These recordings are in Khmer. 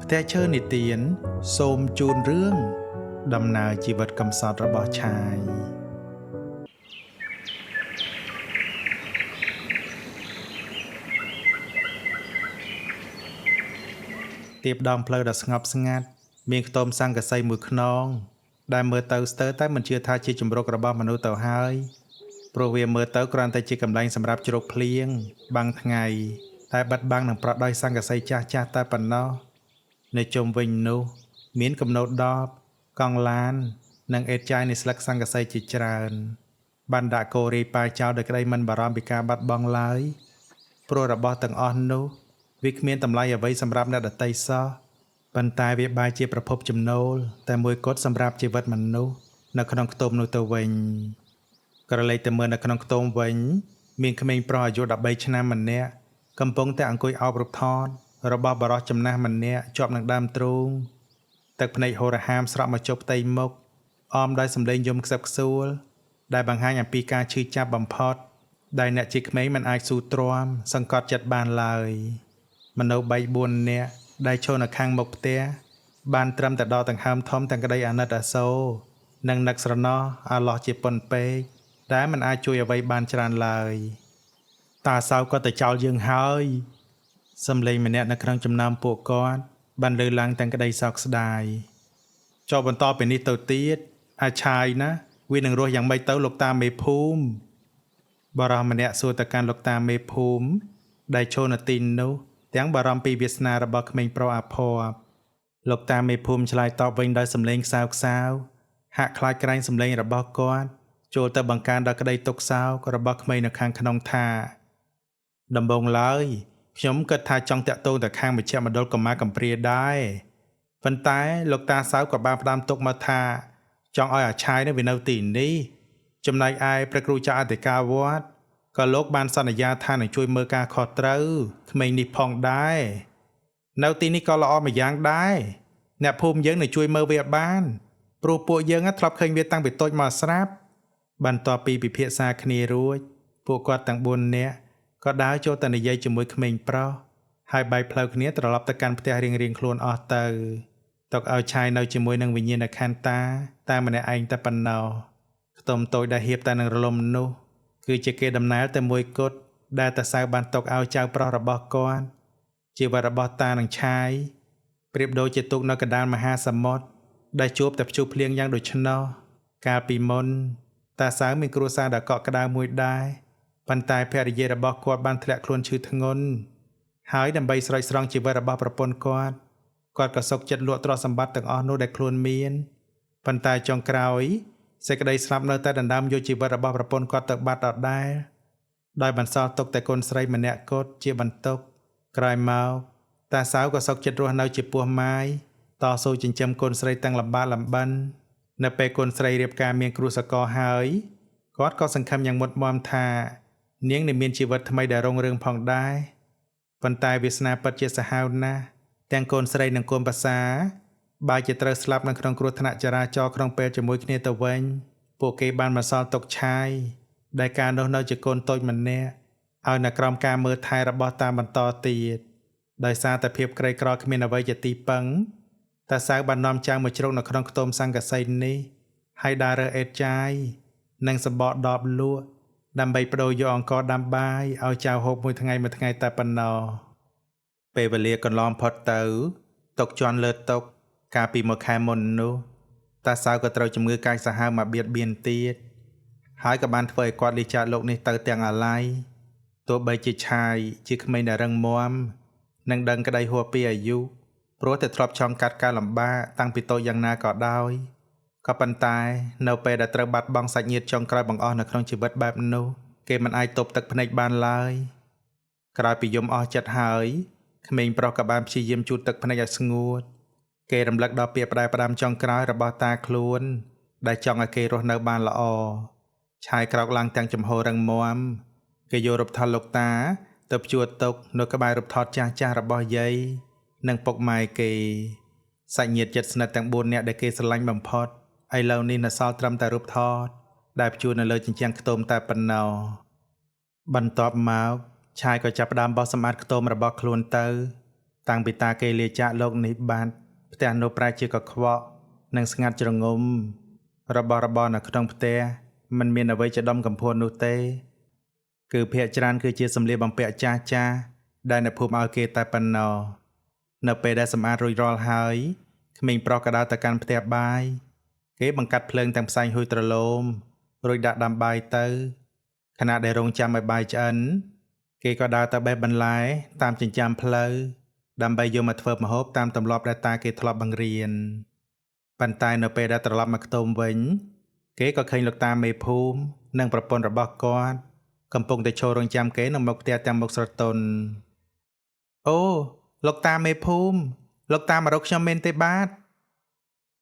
ផ្ទះឈើនិទានសូមជូនរឿងដំណើរជីវិតកំសត់របស់ឆាយទៀបដងផ្លូវដ៏ស្ងប់ស្ងាត់មានខ្ទមស័ង្កសីមួយខ្នងដែលមើលទៅស្ទើរតែមិនជឿថាជាជំរករបស់មនុស្សទៅហើយព្រោះវាមើលទៅគ្រាន់តែជាកន្លែងសម្រាប់ជ្រកភ្លៀងបាំងថ្ងៃតែបិទបាំងនឹងប្រត់ដោយស័ង្កសីចាស់ៗតែប៉ុណ្ណោះនៅជុំវិញនោះមានគំនរដបកង់ឡាននិងអេតចាយនៃស្លឹកស័ង្កសីជាច្រើនបានដាក់កូរីប៉ាចោលដោយក្តីមិនបារម្ភពីការបាត់បង់ឡើយព្រោះរបស់ទាំងអស់នោះវាគ្មានតម្លៃអ្វីសម្រាប់អ្នកដទៃសោះប៉ុន្តែវាបែរជាប្រភពចំណូលតែមួយគត់សម្រាប់ជីវិតមនុស្សនៅក្នុងខ្ទមនោះទៅវិញក្រឡេកទៅមើលនៅក្នុងខ្ទមវិញមានក្មេងប្រុសអាយុ13ឆ្នាំម្នាក់កំពុងតែអង្គុយអោបរូបថតរបស់បារោះចំណាស់ម្នាក់ជាប់នឹងដើមទ្រូងទឹកភ្នែកហូរហាមស្រក់មកជប់ផ្ទៃមុខអមដោយសម្លេងយំខ្សឹបខ្សួលដែលបង្ហាញអំពីការឈឺចាប់បំផុតដែលអ្នកជាក្មេងមិនអាចស៊ូទ្រាំសង្កត់ចិត្តបានឡើយមនុស្ស3-4នាក់ដែលឈរនៅខាងមុខផ្ទះបានត្រឹមតែដកដង្ហើមធំទាំងក្តីអាណិតអាសូរនិងនឹកស្រណោះអាឡោះជាប៉ុនពេកដែលមិនអាចជួយអ្វីបានច្រើនឡើយតាសៅក៏ទៅចោលយើងហើយសំឡេងម្នាក់នៅក្នុងចំណោមពួកគាត់បានលើឡើងទាំងក្តីសោកស្ដាយចូលបន្តពីនេះទៅទៀតអាឆាយណាវានឹងរស់យ៉ាងម៉េចទៅលោកតាមេភូមិបារោះម្នាក់សួរទៅកាន់លោកតាមេភូមិដែលឈរនៅទីនោះទាំងបារម្ភពីវាសនារបស់ក្មេងប្រុសអាភ័ព្វលោកតាមេភូមិឆ្លើយតបវិញដោយសំឡេងខ្សៅៗហាក់ខ្លាចក្រែងសំឡេងរបស់គាត់ចូលទៅបង្កើនដល់ក្តីទុក្ខសោករបស់ក្មេងនៅខាងក្នុងថាដំបងឡើយខ្ញុំគិតថាចង់តាក់ទងទៅខាងមជ្ឈមណ្ឌលកុមារកំព្រាដែរប៉ុន្តែលោកតាសៅក៏បានផ្ដាំទុកមកថាចង់ឲ្យអាឆាយនៅនៅទីនេះចំណែកឯព្រះគ្រូចៅអធិការវត្តក៏លោកបានសន្យាថានឹងជួយមើលការខុសត្រូវក្មេងនេះផងដែរនៅទីនេះក៏ល្អម្យ៉ាងដែរអ្នកភូមិយើងនឹងជួយមើលវាបានព្រោះពួកយើងធ្លាប់ឃើញវាតាំងពីតូចមកស្រាប់បន្ទាប់ពីពិភាក្សាគ្នារួចពួកគាត់ទាំង4នាក់ក៏ដើរចូលទៅនិយាយជាមួយក្មេងប្រុសហើយបែកផ្លូវគ្នាត្រឡប់ទៅកាន់ផ្ទះរៀងៗខ្លួនអស់ទៅទុកឲ្យឆាយនៅជាមួយនឹងវិញ្ញាណក្ខន្ធតែម្នាក់ឯងតែប៉ុណ្ណោះខ្ទមតូចដែលហៀបតែនឹងរលំនោះគឺជាគេដំណើរតែមួយគត់ដែលតាសៅបានទុកឲ្យចៅប្រុសរបស់គាត់ជីវិតរបស់តានឹងឆាយប្រៀបដូចជាទូកនៅកណ្ដាលមហាសមុទ្រដែលជួបតែព្យុះភ្លៀងយ៉ាងដូច្នោះកាលពីមុនតាសៅមានគ្រួសារដ៏កក់ក្ដៅមួយដែរប៉ុន្តែភរិយារបស់គាត់បានធ្លាក់ខ្លួនឈឺធ្ងន់ហើយដើម្បីស្រោចស្រង់ជីវិតរបស់ប្រពន្ធគាត់ក៏សុខចិត្តលក់ទ្រព្យសម្បត្តិទាំងអស់នោះដែលខ្លួនមានប៉ុន្តែចុងក្រោយសេចក្តីស្លាប់នៅតែដណ្ដើមយកជីវិតរបស់ប្រពន្ធគាត់ទៅបាត់ដដែលដោយបន្សល់ទុកតែកូនស្រីម្នាក់គត់ជាបន្ទុកក្រោយមកតាសៅក៏សុខចិត្តរស់នៅជាពោះម៉ាយតស៊ូចិញ្ចឹមកូនស្រីទាំងលំបាកលំបិននៅពេលកូនស្រីរៀបការមានគ្រួសារហើយគាត់ក៏សង្ឃឹមយ៉ាងមុតមមថានាងនឹងមានជីវិតថ្មីដែលរុងរឿងផងដែរប៉ុន្តែវាសនាពិតជាសាហាវណាស់ទាំងកូនស្រីនិងកូនប្រសាបែរជាត្រូវស្លាប់នៅក្នុងគ្រោះថ្នាក់ចរាចរណ៍ក្នុងពេលជាមួយគ្នាទៅវិញពួកគេបានបន្សល់ទុកឆាយដែលការនោះនៅជាកូនតូចម្នាក់ឲ្យនៅក្រោមការមើលថែរបស់តាបន្តទៀតដោយសារតែភាពក្រីក្រគ្មានអ្វីជាទីពឹងតាសៅបាននាំចៅមកជ្រកនៅក្នុងខ្ទមសង្កសីនេះហើយដើររើអេតចាយនិងសម្បកដបលក់ដើម្បីបដូរយកអង្ករដាំបាយឲ្យចៅហូបមួយថ្ងៃតែប៉ុណ្ណោះពេលវេលាកន្លងផុតទៅតុកជន់លើតុកកាលពី1ខែមុននោះតាសៅក៏ត្រូវជំងឺកាចសាហាវមកបៀតបៀនទៀតហើយក៏បានធ្វើឲ្យគាត់លីចាតលោកនេះទៅទាំងអាឡ័យទោះបីជាឆាយជាក្មេងដែលរឹងមាំនិងដឹងក្តីហួសពីអាយុព្រោះតែធ្លាប់ឆ្លងកាត់ការលំបាកតាំងពីតូចយ៉ាងណាក៏ដោយក៏ប៉ុន្តែនៅពេលដែលត្រូវបាត់បង់សាច់ញាតិចុងក្រោយបង្អស់នៅក្នុងជីវិតបែបនោះគេមិនអាចទប់ទឹកភ្នែកបានឡើយក្រោយពីយំអស់ចិត្តហើយក្មេងប្រុសក៏បានព្យាយាមជូតទឹកភ្នែកឲ្យស្ងួតគេរំលឹកដល់ពាក្យផ្ដែផ្ដាំចុងក្រោយរបស់តាខ្លួនដែលចង់ឲ្យគេរស់នៅបានល្អឆាយក្រោកឡើងទាំងចំហររឹងមាំគេយករូបថតលោកតាទៅព្យួរទុកនៅក្បែររូបថតចាស់របស់យាយនិងពុកម៉ែគេសាច់ញាតិជិតស្និទ្ធទាំង4នាក់ដែលគេស្រឡាញ់បំផុតឥឡូវនេះនៅសល់ត្រឹមតែរូបថតដែលព្យួរនៅលើជញ្ជាំងខ្ទមតែប៉ុណ្ណោះបន្ទាប់មកឆាយក៏ចាប់ផ្ដើមបោះសម្អាតខ្ទមរបស់ខ្លួនទៅ តាំងពីតាគេលាចាកលោកនេះបាត់ផ្ទះនោះប្រែជាកខ្វក់និងស្ងាត់ជ្រងំរបស់របរនៅក្នុងផ្ទះមិនមានអ្វីជាដុំកំភួននោះទេគឺភាគច្រើនគឺជាសម្លៀកបំពាក់ចាស់ចាស់ដែលនៅភូមិឲ្យគេតែប៉ុណ្ណោះនៅពេលដែលសម្អាតរួចរាល់ហើយក្មេងប្រុសក៏ដើរទៅកាន់ផ្ទះបាយគេបង្កាត់ភ្លើងទាំងផ្សែងហ៊ុយត្រឡោមរួចដាក់ដាំបាយទៅខណៈដែលរងចាំឲ្យបាយឆ្អិនគេក៏ដើរទៅបេះបន្លែតាមចិញ្ចើមផ្លូវដើម្បីយកមកធ្វើម្ហូបតាមទម្លាប់ដែលតាគេធ្លាប់បង្រៀនប៉ុន្តែនៅពេលដែលត្រឡប់មកខ្ទមវិញគេក៏ឃើញលោកតាមេភូមិនិងប្រពន្ធរបស់គាត់កំពុងតែឈររងចាំគេនៅមុខផ្ទះទាំងមុខស្រទន់អូលោកតាមេភូមិលោកតាមករកខ្ញុំមែនទេបាទ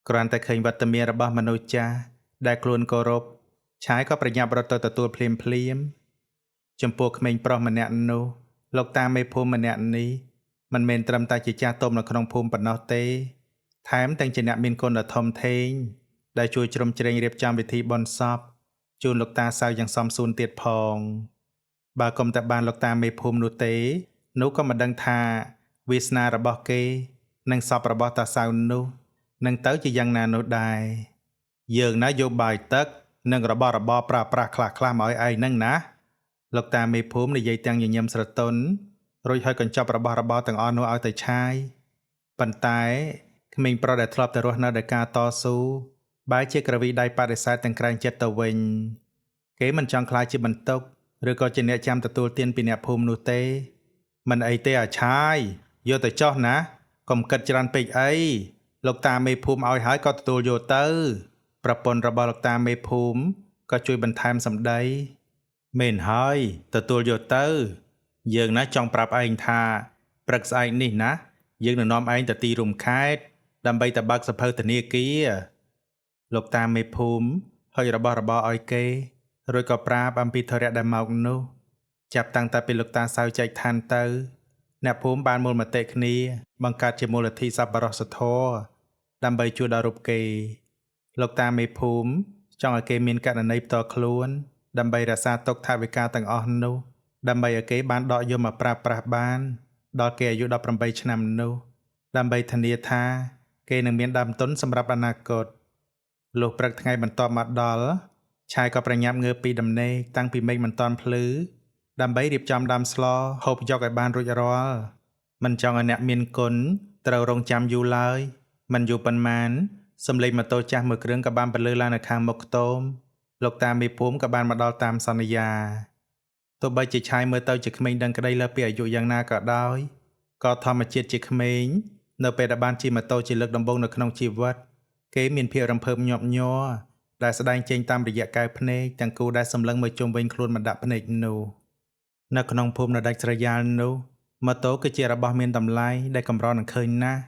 គ្រាន់តែឃើញវត្តមានរបស់មនុស្សចាស់ដែលខ្លួនគោរពឆាយក៏ប្រញាប់រត់ទៅទទួលភ្លាមចំពោះក្មេងប្រុសម្នាក់នោះលោកតាមេភូមិម្នាក់នេះមិនមែនត្រឹមតែជាចាស់ទុំនៅក្នុងភូមិប៉ុណ្ណោះទេថែមទាំងជាអ្នកមានគុណដ៏ធំធេងដែលជួយជ្រោមជ្រែងរៀបចំពិធីបុណ្យសពជូនលោកតាសៅយ៉ាងសមសួនទៀតផងបើគុំតែបានលោកតាមេភូមិនោះទេនោះក៏មិនដឹងថាវាសនារបស់គេនិងសពរបស់តាសៅនោះនឹងទៅជាយ៉ាងណានោះដែរយើងណាយកបាយទឹកនិងរបស់របរប្រើប្រាស់ខ្លះៗមកឲ្យឯងហ្នឹងណាលោកតាមេភូមិនិយាយទាំងញញឹមស្រទន់រួចហើយកញ្ចប់របស់របរទាំងអស់នោះឲ្យទៅឆាយប៉ុន្តែក្មេងប្រុសដែលធ្លាប់តែរស់នៅដោយការតស៊ូបែរជាក្រវីដៃបដិសេធទាំងក្រែងចិត្តទៅវិញគេមិនចង់ខ្លាចជាបន្ទុកឬក៏ជាអ្នកចាំទទួលទានពីអ្នកភូមិនោះទេមិនអីទេអាឆាយយកទៅចោះណាកុំគិតច្រើនពេកអីលោកតាមេភូមិឲ្យហើយក៏ទទួលយកទៅប្រពន្ធរបស់លោកតាមេភូមិក៏ជួយបន្ថែមសម្ដីមែនហើយទទួលយកទៅយើងណាចង់ប្រាប់ឯងថាព្រឹកស្អែកនេះណាយើងនឹងនាំឯងទៅទីរួមខេត្តដើម្បីទៅបើកសភៅធនាគារលោកតាមេភូមិហុចរបស់របរឲ្យគេរួចក៏ប្រាប់អំពីធរៈដែលមកនោះចាប់តាំងតែពីលោកតាសៅចែកឋានទៅអ្នកភូមិបានមូលមតិគ្នាបង្កើតជាមូលនិធិសប្បុរសធម៌ដើម្បីជួយដល់រូបគេលោកតាមេភូមិចង់ឲ្យគេមានករណីផ្ទាល់ខ្លួនដើម្បីរក្សាទុកថវិកាទាំងអស់នោះដើម្បីឲ្យគេបានដកយកមកប្រើប្រាស់បានដល់គេអាយុ18ឆ្នាំនោះដើម្បីធានាថាគេនឹងមានដើមទុនសម្រាប់អនាគតលុះព្រឹកថ្ងៃបន្ទាប់មកដល់ឆាយក៏ប្រញាប់ងើបពីដំណេកតាំងពីមេឃមិនទាន់ភ្លឺដើម្បីរៀបចំដើមស្លហូបយកឲ្យបានរួចរាល់មិនចង់ឲ្យអ្នកមានគុណត្រូវរងចាំយូរឡើយមិនយូរប៉ុន្មានសំឡេងម៉ូតូចាស់មួយគ្រឿងក៏បានបន្លឺឡើងនៅខាងមុខខ្ទមលោកតាមេភូមិក៏បានមកដល់តាមសន្យាទោះបីជាឆាយមើលទៅជាក្មេងដឹងក្តីលើពីអាយុយ៉ាងណាក៏ដោយក៏ធម្មជាតិជាក្មេងនៅពេលដែលបានជិះម៉ូតូជាលើកដំបូងនៅក្នុងជីវិតគេមានភាពរំភើបញាប់ញ័រដែលស្ដែងចេញតាមរយៈកែវភ្នែកទាំងគូដែលសម្លឹងមើលជុំវិញខ្លួនមិនដាក់ភ្នែកនោះនៅក្នុងភូមិនៅដាច់ស្រយាលនោះម៉ូតូគឺជារបស់មានតម្លៃដែលកម្រនឹងឃើញណាស់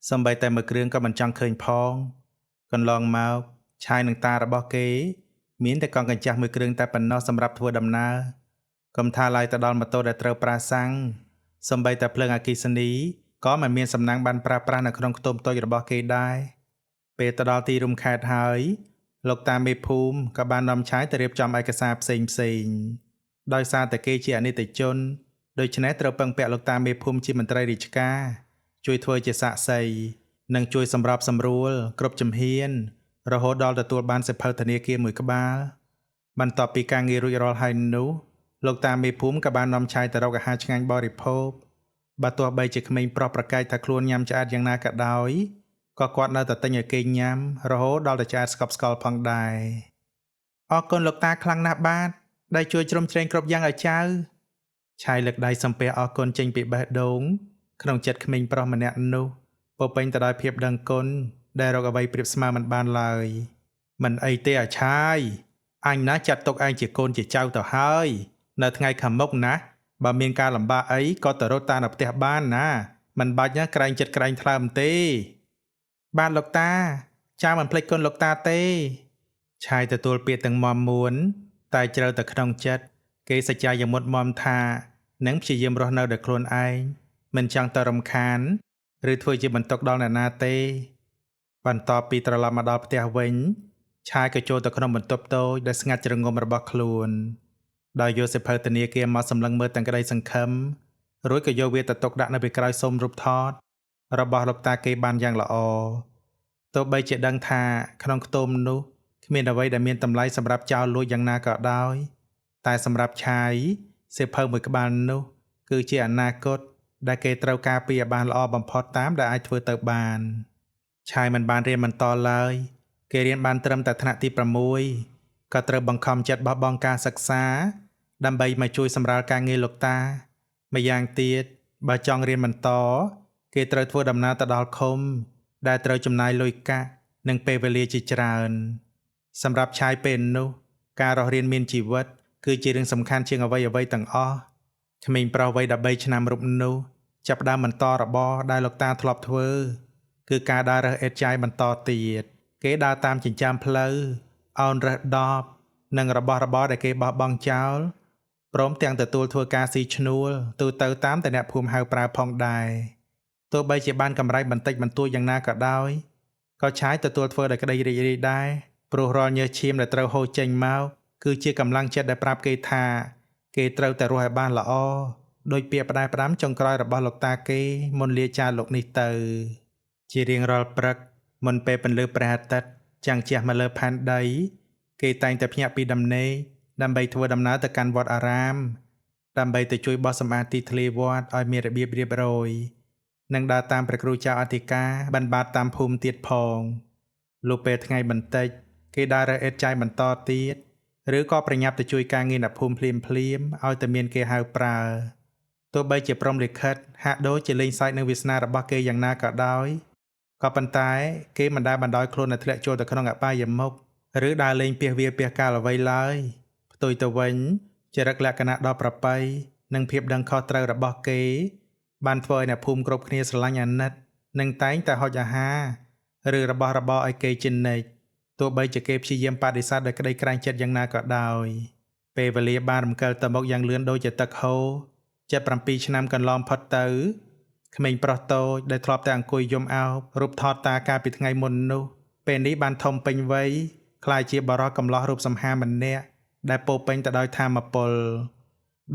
សូម្បីតែមួយគ្រឿងក៏មិនចង់ឃើញផងកន្លងមកឆាយនឹងតារបស់គេមានតែកង់កញ្ចាស់មួយគ្រឿងតែប៉ុណ្ណោះសម្រាប់ធ្វើដំណើរកុំថាឡើយទៅដល់ម៉ូតូដែលត្រូវប្រើសាំងសូម្បីតែភ្លើងអគ្គិសនីក៏មិនមានសំណាងបានប្រើប្រាស់នៅក្នុងខ្ទមតូចរបស់គេដែរពេលទៅដល់ទីរួមខេត្តហើយលោកតាមេភូមិក៏បាននាំឆាយទៅរៀបចំឯកសារផ្សេងដោយសារតែគេជាអនិច្ចជនដូច្នេះត្រូវពឹងពាក់លោកតាមេភូមិជាមន្ត្រីរាជការជួយធ្វើជាសាក្សីនិងជួយសម្របសម្រួលគ្រប់ជំហានរហូតដល់ទទួលបានសៀវភៅធនាគារមួយក្បាលបន្ទាប់ពីការងាររួចរាល់ហើយនោះលោកតាមេភូមិក៏បាននាំឆាយទៅរកអាហារឆ្ងាញ់បរិភោគបើទោះបីជាក្មេងប្រុសប្រកែកថាខ្លួនញ៉ាំឆ្អែតយ៉ាងណាក៏ដោយក៏គាត់នៅតែទិញឲ្យគេញ៉ាំរហូតដល់តែឆ្អែតស្កប់ស្កល់ផងដែរអរគុណលោកតាខ្លាំងណាស់បាទដែលជួយជ្រោមជ្រែងគ្រប់យ៉ាងឲ្យចៅឆាយលើកដៃសំពះអរគុណចេញពីបេះដូងក្នុងចិត្តក្មេងប្រុសម្នាក់នោះពោពេញទៅដោយភាពដឹងគុណដែលរកអ្វីប្រៀបស្មើមិនបានឡើយមិនអីទេអាឆាយអញណាចាត់ទុកឯងជាកូនជាចៅទៅហើយនៅថ្ងៃខាងមុខណាបើមានការលំបាកអីក៏ទៅរត់តាមនៅផ្ទះបានណាមិនបាច់ណាក្រែងចិត្តក្រែងថ្លើមទេបាទលោកតាចៅមិនភ្លេចគុណលោកតាទេឆាយទទួលពាក្យទាំងមមមួនតែជ្រៅទៅក្នុងចិត្តគេសច្ចាយ៉ាងមុតមមថានឹងព្យាយាមរស់នៅដោយខ្លួនឯងមិនចង់ទៅរំខានឬធ្វើជាបន្ទុកដល់អ្នកណាទេបន្ទាប់ពីត្រឡប់មកដល់ផ្ទះវិញឆាយក៏ចូលទៅក្នុងបន្ទប់តូចដែលស្ងាត់ជ្រងំរបស់ខ្លួនដោយយកសៀវភៅធនាគារមកសម្លឹងមើលទាំងក្តីសង្ឃឹម រួចក៏យកវាទៅទុកដាក់នៅពីក្រោយស៊ុមរូបថតរបស់លោកតាគេបានយ៉ាងល្អទោះបីជាដឹងថាក្នុងខ្ទមនោះគ្មានអ្វីដែលមានតម្លៃសម្រាប់ចោលលួចយ៉ាងណាក៏ដោយតែសម្រាប់ឆាយសៀវភៅមួយក្បាលនោះគឺជាអនាគតដែលគេត្រូវការពារឲ្យបានល្អបំផុតតាមដែលអាចធ្វើទៅបានឆាយមិនបានរៀនបន្តឡើយគេរៀនបានត្រឹមតែថ្នាក់ទី6ក៏ត្រូវបង្ខំចិត្តបោះបង់ការសិក្សាដើម្បីមកជួយសម្រាលការងារលោកតាម្យ៉ាងទៀតបើចង់រៀនបន្តគេត្រូវធ្វើដំណើរទៅដល់ឃុំដែលត្រូវចំណាយលុយកាក់និងពេលវេលាជាច្រើនសម្រាប់ឆាយពេលនោះការរស់រានមានជីវិតគឺជារឿងសំខាន់ជាងអ្វីៗទាំងអស់ក្មេងប្រុសវ័យ13ឆ្នាំរូបនោះចាប់ផ្ដើមបន្តរបរដែលលោកតាធ្លាប់ធ្វើគឺការដើររើសអេតចាយបន្តទៀតគេដើរតាមចិញ្ចើមផ្លូវអោនរើសដបនិងរបស់របរដែលគេបោះបង់ចោលព្រមទាំងទទួលធ្វើការស៊ីឈ្នួលទូទៅតាមតែអ្នកភូមិហៅប្រើផងដែរទោះបីជាបានកម្រៃបន្តិចបន្តួចយ៉ាងណាក៏ដោយក៏ឆាយទទួលធ្វើដោយក្តីរីករាយដែរព្រោះរាល់ញើសឈាមដែលត្រូវហូរចេញមកគឺជាកម្លាំងចិត្តដែលប្រាប់គេថាគេត្រូវតែរស់ឲ្យបានល្អដោយពាក្យផ្ដែផ្ដាំចុងក្រោយរបស់លោកតាគេមុនលាចាកលោកនេះទៅជារៀងរាល់ព្រឹកមុនពេលពន្លឺព្រះអាទិត្យចាំងជះមកលើផែនដីគេតែងតែភ្ញាក់ពីដំណេកដើម្បីធ្វើដំណើរទៅកាន់វត្តអារាមដើម្បីទៅជួយបោះសម្អាតទីធ្លាវត្តឲ្យមានរបៀបរៀបរយនិងដើរតាមព្រះគ្រូចៅអធិការបានបាតតាមភូមិទៀតផងលុះពេលថ្ងៃបន្តិចគេដើររើសអេតចាយបន្តទៀតឬក៏ប្រញាប់ទៅជួយការងារអ្នកភូមិភ្លាមឲ្យតែមានគេហៅប្រើទោះបីជាព្រមលិខិតហាក់ដូចជាលេងសើចនឹងវាសនារបស់គេយ៉ាងណាក៏ដោយក៏ប៉ុន្តែគេមិនដែលបណ្ដោយខ្លួនឲ្យធ្លាក់ចូលទៅក្នុងអបាយមុខឬដើរលេងពាសវាលពាសកាលអ្វីឡើយផ្ទុយទៅវិញចរិតលក្ខណៈដ៏ប្រពៃនិងភាពដឹងខុសត្រូវរបស់គេបានធ្វើឲ្យអ្នកភូមិគ្រប់គ្នាស្រឡាញ់អាណិតនិងតែងតែហុចអាហារឬរបស់របរឲ្យគេជានិច្ចទោះបីជាគេព្យាយាមបដិសេធដោយក្តីក្រែងចិត្តយ៉ាងណាក៏ដោយពេលវេលាបានរំកិលទៅមុខយ៉ាងលឿនដូចជាទឹកហូរ7ឆ្នាំកន្លងផុតទៅក្មេងប្រុសតូចដែលធ្លាប់តែអង្គុយយំអោបរូបថតតាកាលពីថ្ងៃមុននោះពេលនេះបានធំពេញវ័យក្លាយជាបរិសកំឡោះរូបសម្ហាម្នាក់ដែលពោពេញទៅដោយថាមពល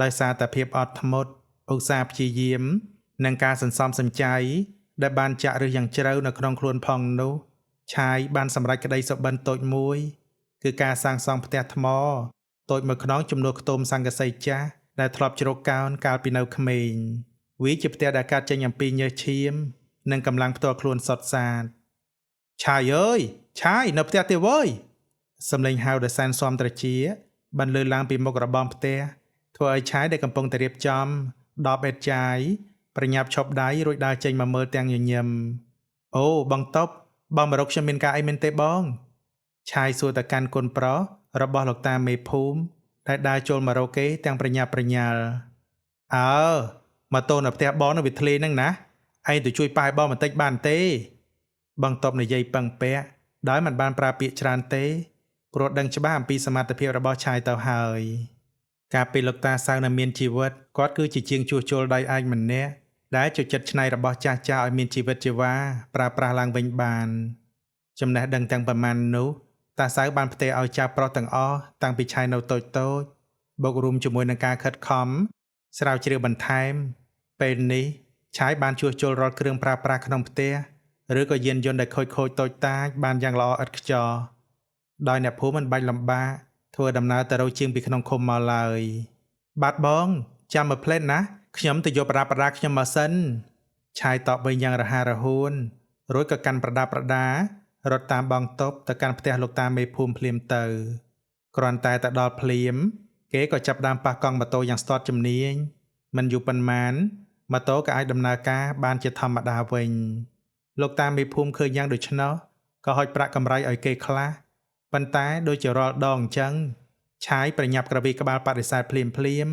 ដោយសារតែភាពអត់ធ្មត់ឧស្សាហ៍ព្យាយាមនិងការសន្សំសំចៃដែលបានចាក់ឫសយ៉ាងជ្រៅនៅក្នុងខ្លួនផងនោះឆាយបានសម្រេចក្តីសុបិនតូចមួយគឺការសាងសង់ផ្ទះថ្មតូចមួយខ្នងជំនួសខ្ទមស័ង្កសីចាស់ដែលធ្លាប់ជ្រកកោនកាលពីនៅក្មេងវាជាផ្ទះដែលកាត់ចេញអំពីញើសឈាមនិងកម្លាំងផ្ទាល់ខ្លួនសុទ្ធសាធឆាយអើយឆាយនៅផ្ទះទេវើយសំឡេងហៅដោយសែនស៊ាំត្រជាបានលើឡើងពីមុខរបងផ្ទះធ្វើឲ្យឆាយដែលកំពុងតែរៀបចំដបអេតចាយប្រញាប់ឈប់ដៃរួចដើរចេញមកមើលទាំងញញឹមអូបងតប់បងមករកខ្ញុំមានការអីមែនទេបងឆាយសួរទៅកាន់កូនប្រុសរបស់លោកតាមេភូមិដែលដើរចូលមករកគេទាំងប្រញាប់ប្រញាល់អើមកតូននៅផ្ទះបងនៅវាធ្លេហ្នឹងណាឯងទៅជួយប៉ាយបងបន្តិចបានទេបងតប់និយាយពឹងពាក់ដោយមិនបានប្រើពាក្យច្រើនទេព្រោះដឹងច្បាស់អំពីសមត្ថភាពរបស់ឆាយទៅហើយកាលពីលោកតាសៅនៅមានជីវិតគាត់គឺជាជាងជួសជុលដៃឯកម្នាក់ដែលចូលចិត្តច្នៃរបស់ចាស់ៗឲ្យមានជីវិតជីវ៉ាប្រើប្រាស់ឡើងវិញបានចំណេះដឹងទាំងប៉ុន្មាននោះតាសៅបានផ្ទេរឲ្យចៅប្រុសទាំងអស់តាំងពីឆាយនៅតូចបូករួមជាមួយនឹងការខិតខំស្រាវជ្រាវបន្ថែមពេលនេះឆាយបានជួសជុលរាល់គ្រឿងប្រើប្រាស់ក្នុងផ្ទះឬក៏យានយន្តដែលខូចតូចតាចបានយ៉ាងល្អឥតខ្ចោះដោយអ្នកភូមិមិនបាច់លំបាកធ្វើដំណើរទៅរកជាងពីក្នុងឃុំមកឡើយបាទបងចាំមើលផ្លេតណាខ្ញុំទៅយកប្រដាប់ប្រដាខ្ញុំមកសិនឆាយតបវិញយ៉ាងរហ័សរហួនរួចក៏កាន់ប្រដាប់ប្រដារត់តាមបងតប់ទៅកាន់ផ្ទះលោកតាមេភូមិភ្លាមទៅគ្រាន់តែទៅដល់ភ្លាមគេក៏ចាប់ដើមប៉ះកង់ម៉ូតូយ៉ាងស្ទាត់ជំនាញមិនយូរប៉ុន្មានម៉ូតូក៏អាចដំណើរការបានជាធម្មតាវិញលោកតាមេភូមិឃើញយ៉ាងដូច្នោះក៏ហុចប្រាក់កម្រៃឲ្យគេខ្លះប៉ុន្តែដូចជារាល់ដងអញ្ចឹងឆាយប្រញាប់ក្រវីក្បាលបដិសេធភ្លាម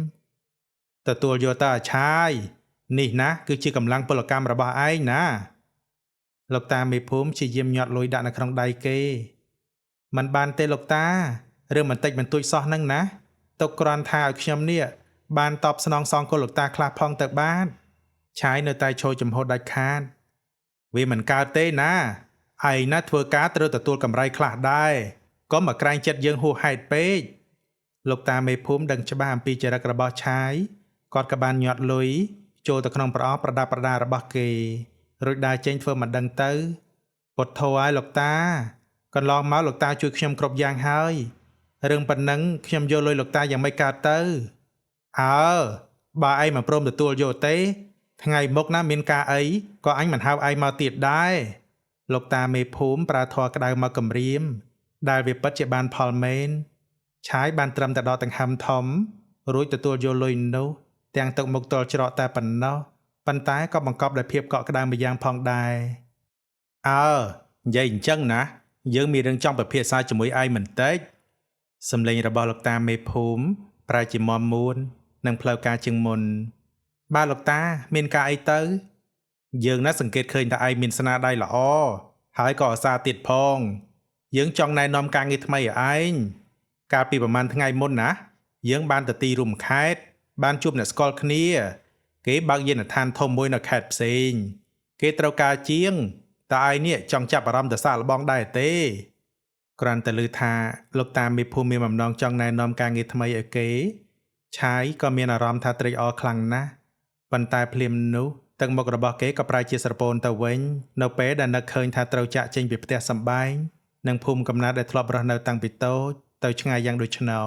ទទួលយកទៅឆាយនេះណាគឺជាកម្លាំងពលកម្មរបស់ឯងណាលោកតាមេភូមិជាយាមញាត់លុយដាក់នៅក្នុងដៃគេមិនបានទេលោកតារឿងបន្តិចបន្តួចសោះហ្នឹងណាទុកគ្រាន់ថាឲ្យខ្ញុំនេះបានតបស្នងសងគុណលោកតាខ្លះផងទៅបានឆាយនៅតែឈរចំហដាច់ខាតវាមិនកើតទេណាឯងណាធ្វើការត្រូវទទួលកម្រៃខ្លះដែរកុំមកក្រែងចិត្តយើងហួសហេតុពេកលោកតាមេភូមិដឹងច្បាស់អំពីចរិតរបស់ឆាយគាត់ក៏បានញាត់លុយ ចូលទៅក្នុងប្រអប់ប្រដាប់ប្រដារបស់គេរួចដើរចេញធ្វើមិនដឹងទៅពុទ្ធោឲ្យលោកតាកន្លងមកលោកតាជួយខ្ញុំគ្រប់យ៉ាងហើយរឿងប៉ុណ្ណឹងខ្ញុំយកលុយលោកតាយ៉ាងម៉េចកើតទៅអើបើឯងមិនព្រមទទួលយកទេថ្ងៃមុខណាមានការអីក៏អញមិនហៅឯងមកទៀតដែរលោកតាមេភូមិប្រើធរក្តៅមកគំរាមដែលវាពិតជាបានផលមែនឆាយបានត្រឹមតែដកដង្ហើមធំរួចទទួលយកលុយនោះទាំងទឹកមុខទល់ច្រកតែប៉ុណ្ណោះប៉ុន្តែក៏បង្កប់ដោយភាពកក់ក្តៅម្យ៉ាងផងដែរអើនិយាយអញ្ចឹងណាយើងមានរឿងចង់ពិភាក្សាជាមួយឯងបន្តិចសំឡេងរបស់លោកតាមេភូមិប្រែជាមមមួននិងផ្លូវការជាងមុនបាទលោកតាមានការអីទៅយើងណាសង្កេតឃើញថាឯងមានស្នាដៃល្អហើយក៏អាសាទៀតផងយើងចង់ណែនាំការងារថ្មីឲ្យឯងកាលពីប្រហែលថ្ងៃមុនណាយើងបានទៅទីរួមខេត្តបានជួបអ្នកស្គាល់គ្នាគេបើកយានដ្ឋានធំមួយនៅខេត្តផ្សេងគេត្រូវការជាងតើឯងនេះចង់ចាប់អារម្មណ៍ទៅសាកល្បងដែរទេគ្រាន់តែឮថាលោកតាមេភូមិមានបំណងចង់ណែនាំការងារថ្មីឲ្យគេឆាយក៏មានអារម្មណ៍ថាត្រេកអរខ្លាំងណាស់ប៉ុន្តែភ្លាមនោះទឹកមុខរបស់គេក៏ប្រែជាស្រពោនទៅវិញនៅពេលដែលនឹកឃើញថាត្រូវចាក់ចេញពីផ្ទះសម្បែងនិងភូមិកំណើតដែលធ្លាប់រស់នៅតាំងពីតូចទៅឆ្ងាយយ៉ាងដូចនោះ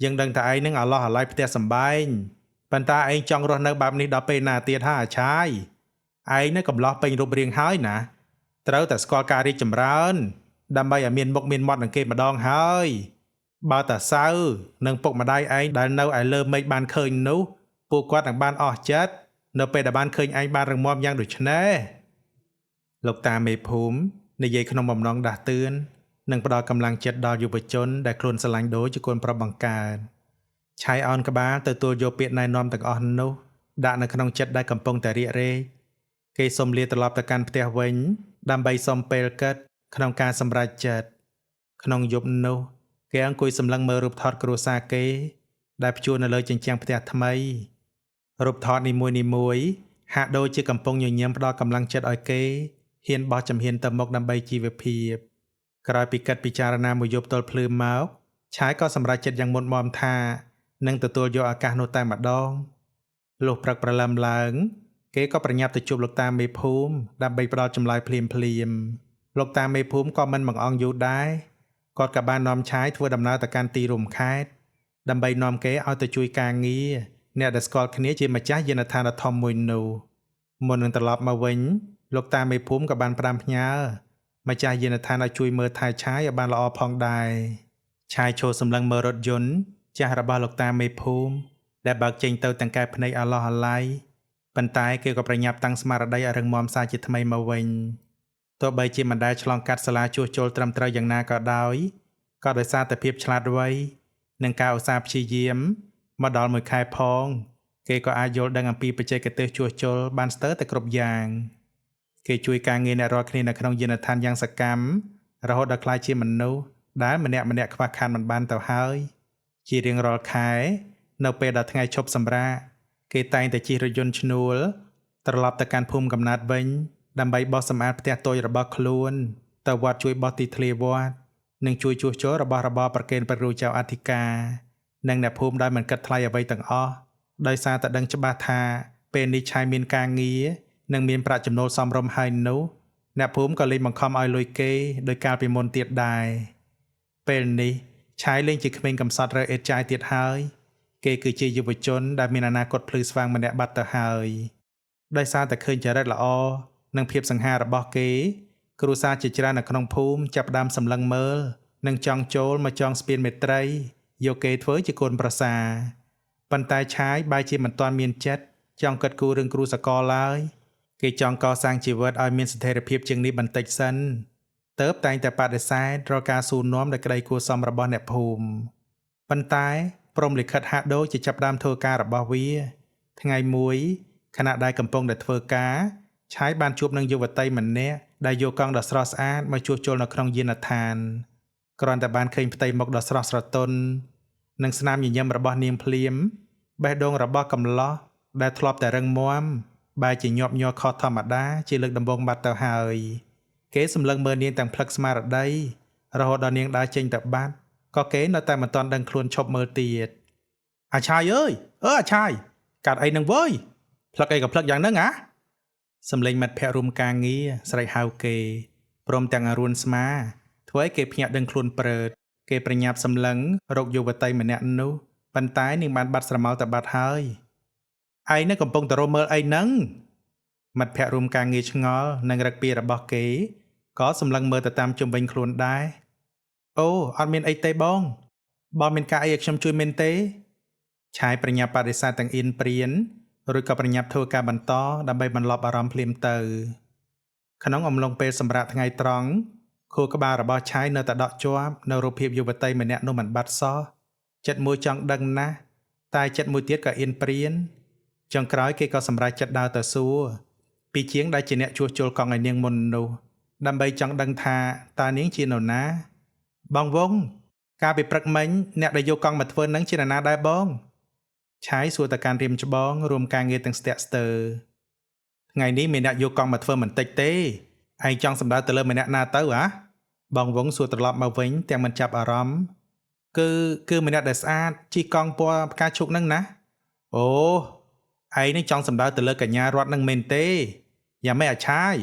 យើងដឹងថាឯងនឹងអាឡោះអាល័យផ្ទះសម្បែងប៉ុន្តែឯងចង់រស់នៅបែបនេះដល់ពេលណាទៀតហ่าអាឆាយឯងនឹងកំឡោះពេញរូបរាងហើយណាត្រូវតែស្គាល់ការរីកចម្រើនដើម្បីឲ្យមានមុខមានមាត់នឹងគេម្ដងហើយបើតាសៅនិងពុកម្ដាយឯងដែលនៅឯលើមេឃបានឃើញនោះពួកគាត់នឹងបានអស់ចិត្តនៅពេលដែលបានឃើញឯងបានរឹងមាំយ៉ាងដូចនេះលោកតាមេភូមិនិយាយក្នុងបំណងដាស់តឿននិងផ្ដល់កម្លាំងចិត្តដល់យុវជនដែលខ្លួនស្រឡាញ់ដូចជាកូនប្រុសបង្កើតឆាយអោនក្បាលទទួលយកពាក្យណែនាំទាំងអស់នោះដាក់នៅក្នុងចិត្តដែលកំពុងតែរាករែកគេសុំលាត្រឡប់ទៅកាន់ផ្ទះវិញដើម្បីសុំពេលគិតក្នុងការសម្រេចចិត្តក្នុងយប់នោះគេអង្គុយសម្លឹងមើលរូបថតគ្រួសារគេដែលព្យួរនៅលើជញ្ជាំងផ្ទះថ្មីរូបថតនីមួយៗហាក់ដូចជាកំពុងញញឹមផ្ដល់កម្លាំងចិត្តឲ្យគេហ៊ានបោះជំហានទៅមុខដើម្បីជីវភាពក្រោយពីកិត្តពិចារណាមួយយប់ទល់ភ្លឺមកឆាយក៏សម្រេចចិត្តយ៉ាងមុតមាំថានឹងទទួលយកឱកាសនោះតែម្ដងលុះព្រឹកព្រលឹមឡើងគេក៏ប្រញាប់ទៅជួបលោកតាមេភូមិដើម្បីផ្ដល់ចម្លើយភ្លាមលោកតាមេភូមិក៏មិនបង្អង់យូរដែរគាត់ក៏បាននាំឆាយធ្វើដំណើរទៅកាន់ទីរួមខេត្តដើម្បីនាំគេឲ្យទៅជួយការងារអ្នកដែលស្គាល់គ្នាជាម្ចាស់យានដ្ឋានធំមួយនោះមុននឹងត្រឡប់មកវិញលោកតាមេភូមិក៏បានផ្ដាំផ្ញើម្ចាស់យានដ្ឋានឲ្យជួយមើលថែឆាយឲ្យបានល្អផងដែរឆាយឈរសម្លឹងមើលរថយន្តចាស់របស់លោកតាមេភូមិដែលបើកចេញទៅទាំងកែភ្នែកអាឡោះអាល័យប៉ុន្តែគេក៏ប្រញាប់តាំងស្មារតីឲ្យរឹងមាំសាជាថ្មីមកវិញទោះបីជាមិនដែលឆ្លងកាត់សាលាជួសជុលត្រឹមត្រូវយ៉ាងណាក៏ដោយក៏ដោយសារតែភាពឆ្លាតវៃនិងការឧស្សាហ៍ព្យាយាមមកដល់មួយខែផងគេក៏អាចយល់ដឹងអំពីបច្ចេកទេសជួសជុលបានស្ទើរតែគ្រប់យ៉ាងគេជួយការងារអ្នករាល់គ្នានៅក្នុងយានដ្ឋានយ៉ាងសកម្មរហូតដល់ក្លាយជាមនុស្សដែលម្នាក់ខ្វះខាតមិនបានទៅហើយជារៀងរាល់ខែនៅពេលដល់ថ្ងៃឈប់សម្រាកគេតែងតែជិះរថយន្តឈ្នួលត្រឡប់ទៅកាន់ភូមិកំណើតវិញដើម្បីបោសសម្អាតផ្ទះតូចរបស់ខ្លួនទៅវត្តជួយបោសទីធ្លាវត្តនិងជួយជួសជុលរបស់របរប្រគេនព្រះរាជអធិការនិងអ្នកភូមិដោយមិនគិតថ្លៃអ្វីទាំងអស់ដោយសារតែដឹងច្បាស់ថាពេលនេះឆាយមានការងារនិងមានប្រាក់ចំណូលសមរម្យហើយនោះអ្នកភូមិក៏លេងបង្ខំឲ្យលុយគេដោយកាលពីមុនទៀតដែរពេលនេះឆាយលេងជាក្មេងកំសត់រើអេតចាយទៀតហើយគេគឺជាយុវជនដែលមានអនាគតភ្លឺស្វាងម្នាក់បាត់ទៅហើយដោយសារតែឃើញចរិតល្អនិងភាពសង្ហារបស់គេគ្រួសារជាច្រើននៅក្នុងភូមិចាប់ផ្ដើមសម្លឹងមើលនិងចង់ចូលមកចងស្ពានមេត្រីយកគេធ្វើជាកូនប្រសាប៉ុន្តែឆាយបែរជាមិនទាន់មានចិត្តចង់គិតគូររឿងគ្រូសកលឡើយគេចង់កសាងជីវិតឲ្យមានស្ថិរភាពជាងនេះបន្តិចសិនទើបតែងតែបដិសេធរកការសួរនាំដោយក្តីគួរសមរបស់អ្នកភូមិប៉ុន្តែព្រមលិខិតហាក់ដូចជាចាប់ផ្ដើមធ្វើការរបស់វាថ្ងៃមួយខណៈដែលកំពុងតែធ្វើការឆាយបានជួបនឹងយុវតីម្នាក់ដែលយកកង់ដ៏ស្រស់ស្អាតមកជួសជុលនៅក្នុងយានដ្ឋានគ្រាន់តែបានឃើញផ្ទៃមុខដ៏ស្រស់ស្រទន់និងស្នាមញញឹមរបស់នាងភ្លាមបេះដូងរបស់កំឡោះដែលធ្លាប់តែរឹងមាំបែរជាញាប់ញ័រខុសធម្មតាជាលើកដំបូងបាត់ទៅហើយគេសម្លឹងមើលនាងទាំងផ្លឹកស្មារតីរហូតដល់នាងដើរចេញទៅបាត់ក៏គេនៅតែមិនទាន់ដឹងខ្លួនឈប់មើលទៀតអាឆាយអើយអាឆាយកាត់អីនឹងវើយ ផ្លឹកអីក៏ផ្លឹកយ៉ាងហ្នឹងហ៎សំលេងមិត្តភ័ក្តិរួមការងារស្រែកហៅគេព្រមទាំងអរុនស្មាធ្វើឲ្យគេភ្ញាក់ដឹងខ្លួនព្រឺតគេប្រញាប់សម្លឹងរកយុវតីម្នាក់នោះប៉ុន្តែនាងបានបាត់ស្រមោលទៅបាត់ហើយឯងនេះកំពុងតែរមើលអីហ្នឹងមិត្តភ័ក្តិរួមការងារឆ្ងល់នឹងរឹកពីរបស់គេក៏សម្លឹងមើលទៅតាមជុំវិញខ្លួនដែរអូអត់មានអីទេបងមានការអីឲ្យខ្ញុំជួយមែនទេឆាយប្រញាប់បដិសេធទាំងអ៊ីនព្រៀនរួចក៏ប្រញាប់ធ្វើការបន្តដើម្បីបន្លប់អារម្មណ៍ភ្លាមទៅក្នុងអំឡុងពេលសម្រាប់ថ្ងៃត្រង់ខួរក្បាលរបស់ឆាយនៅតែដក់ជាប់នៅរូបភាពយុវតីម្នាក់នោះមិនបាត់សោះចិត្តមួយចង់ដឹងណាស់តែចិត្តមួយទៀតក៏អ៊ីនព្រៀនចុងក្រោយគេក៏សម្រេចចិត្តដើរទៅសួរពីជាងដែលជាអ្នកជួសជុលកង់ឲ្យនាងមុននោះដើម្បីចង់ដឹងថាតើនាងជានរណាបងវងកាលពីព្រឹកមិញអ្នកដែលយកកង់មកធ្វើនឹងជានរណាដែរបងឆាយសួរទៅកាន់រៀមច្បងរួមការងារទាំងស្ទាក់ស្ទើរថ្ងៃនេះមានអ្នកយកកង់មកធ្វើមិនតិចទេឯងចង់សម្ដៅទៅលើម្នាក់ណាទៅហ៎បងវងសួរត្រឡប់មកវិញទាំងមិនចាប់អារម្មណ៍គឺម្នាក់ដែលស្អាតជិះកង់ពណ៌ផ្កាឈូកនឹងណាអូឯងនេះចង់សម្ដៅទៅលើកញ្ញារត់នឹងមែនទេយ៉ាងម៉េចអាឆាយ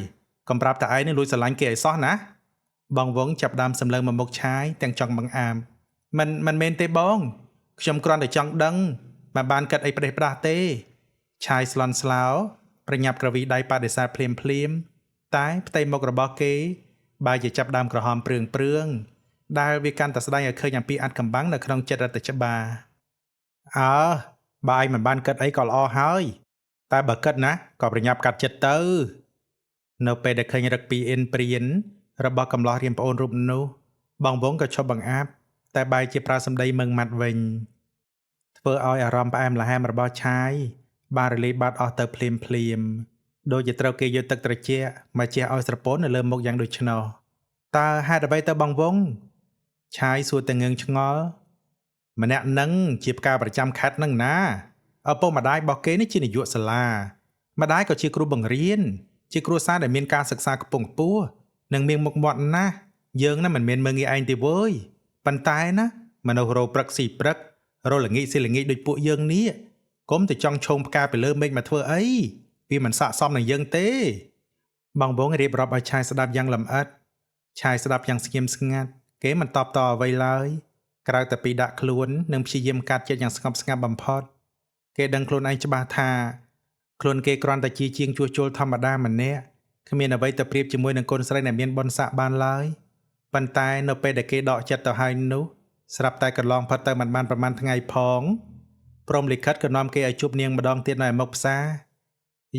កុំប្រាប់តែឯងនឹងលួចស្រឡាញ់គេឲ្យសោះណាបងវងចាប់ដើមសម្លឹងមកមុខឆាយទាំងចង់បង្អាមមិនមែនទេបងខ្ញុំគ្រាន់តែចង់ដឹងមិនបានគិតអីប្រេះផ្ដាស់ទេឆាយស្លន់ស្លោប្រញាប់ក្រវីដៃបដិសេធភ្លាមតែផ្ទៃមុខរបស់គេបែរជាចាប់ដើមក្រហមព្រឿងដែលវាកាន់តែស្ដែងឲ្យឃើញអំពីអត្តកំបាំងនៅក្នុងចិត្តរដ្ឋច្បាអើបើឯងមិនបានគិតអីក៏ល្អហើយតែបើគិតណាក៏ប្រញាប់កាត់ចិត្តទៅនៅពេលដែលឃើញរឹកពីអ៊ីនព្រៀនរបស់កំឡោះរៀមប្អូនរូបនោះបងវងក៏ឈប់បង្អាប់តែបែរជាប្រើសម្ដីមឹងម៉ាត់វិញធ្វើឲ្យអារម្មណ៍ផ្អែមល្ហែមរបស់ឆាយបានរលាយបាត់អស់ទៅភ្លាមដូចជាត្រូវគេយកទឹកត្រជាក់មកជះឲ្យស្រពោននៅលើមុខយ៉ាងដូចនោះតើហេតុអ្វីទៅបងវងឆាយសួរតែងឿងឆ្ងល់ម្នាក់នឹងជាផ្កាប្រចាំខេត្តនឹងណាឪពុកម្ដាយរបស់គេនេះជានាយកសាលាម្ដាយក៏ជាគ្រូបង្រៀនជាគ្រួសារដែលមានការសិក្សាខ្ពង់ខ្ពស់និងមានមុខមាត់ណាស់យើងណាមិនមែនមើងងាយឯងទេវើយប៉ុន្តែណាមនុស្សរោព្រឹកស៊ីព្រឹករល្ងាចស៊ីល្ងាចដូចពួកយើងនេះកុំតែចង់ឆោមផ្កាពីលើមេឃមកធ្វើអីវាមិនស័ក្តិសមនឹងយើងទេបងវងរៀបរាប់ឲ្យឆាយស្ដាប់យ៉ាងលម្អិតឆាយស្ដាប់យ៉ាងស្ងៀមស្ងាត់គេមិនតបតអ្វីឡើយក្រៅតែពីដាក់ខ្លួននិងព្យាយាមកាត់ចិត្តយ៉ាងស្ងប់ស្ងាត់បំផុតគេដឹងខ្លួនឯងច្បាស់ថាខ្លួនគេគ្រាន់តែជាជាងជួសជុលធម្មតាម្នាក់គ្មានអ្វីទៅប្រៀបជាមួយនឹងកូនស្រីដែលមានបុណ្យស័ក្តិបានឡើយប៉ុន្តែនៅពេលដែលគេដកចិត្តទៅហើយនោះស្រាប់តែកន្លងផុតទៅមិនបានប្រមាណថ្ងៃផងព្រមលិខិតក៏នាំគេឲ្យជួបនាងម្ដងទៀតនៅឯមុខផ្សារ